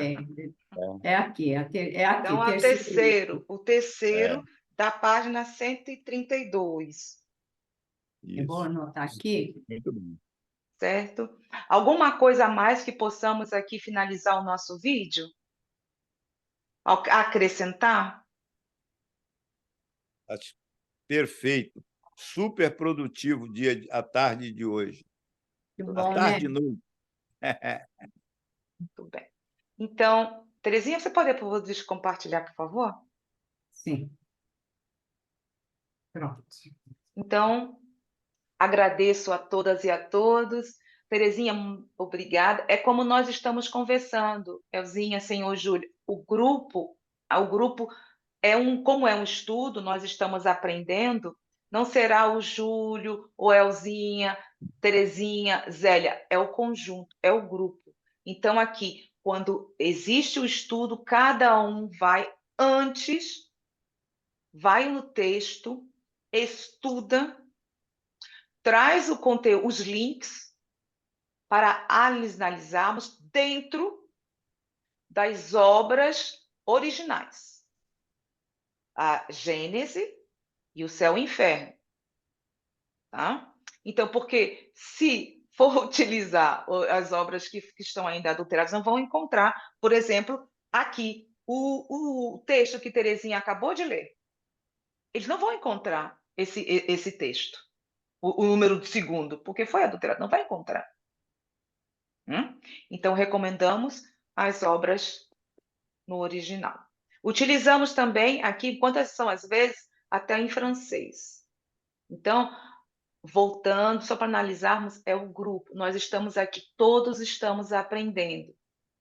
É aqui, é aqui, Então, terceiro. o terceiro da página 132. Eu vou Isso. anotar aqui. Muito bem. Certo? Alguma coisa a mais que possamos aqui finalizar o nosso vídeo? Acrescentar? Acho perfeito. Super produtivo a tarde de hoje. Que A bom, né? tarde e noite. Muito bem. Então, Terezinha, você pode compartilhar, por favor? Sim. Pronto. Então, agradeço a todas e a todos. Terezinha, obrigada. É como nós estamos conversando, Elzinha, senhor Júlio. O grupo como é um estudo, nós estamos aprendendo, não será o Júlio, ou Elzinha, Terezinha, Zélia, é o conjunto, é o grupo. Então, aqui, quando existe o estudo, cada um vai no texto, estuda, traz o conteúdo, os links, para analisarmos dentro das obras originais. A Gênese e o Céu e o Inferno. Tá? Então, porque se for utilizar as obras que estão ainda adulteradas, não vão encontrar, por exemplo, aqui, o texto que Terezinha acabou de ler. Eles não vão encontrar esse texto, o número do segundo, porque foi adulterado, não vai encontrar. Então, recomendamos as obras no original. Utilizamos também aqui, quantas são as vezes? Até em francês. Então, voltando, só para analisarmos, é o grupo. Nós estamos aqui, todos estamos aprendendo.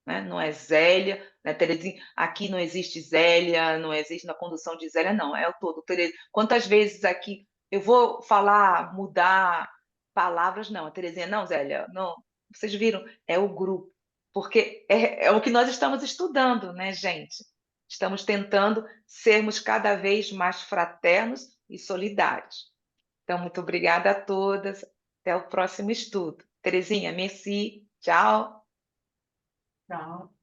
Né? Não é Zélia, né, Terezinha? Aqui não existe Zélia, não existe na condução de Zélia, não, é o todo. Terezinha. Quantas vezes aqui eu vou falar, mudar palavras? Não, a Terezinha, não, Zélia, não. Vocês viram? É o grupo. Porque é o que nós estamos estudando, né, gente? Estamos tentando sermos cada vez mais fraternos e solidários. Então, muito obrigada a todas. Até o próximo estudo. Terezinha, merci. Tchau. Tchau.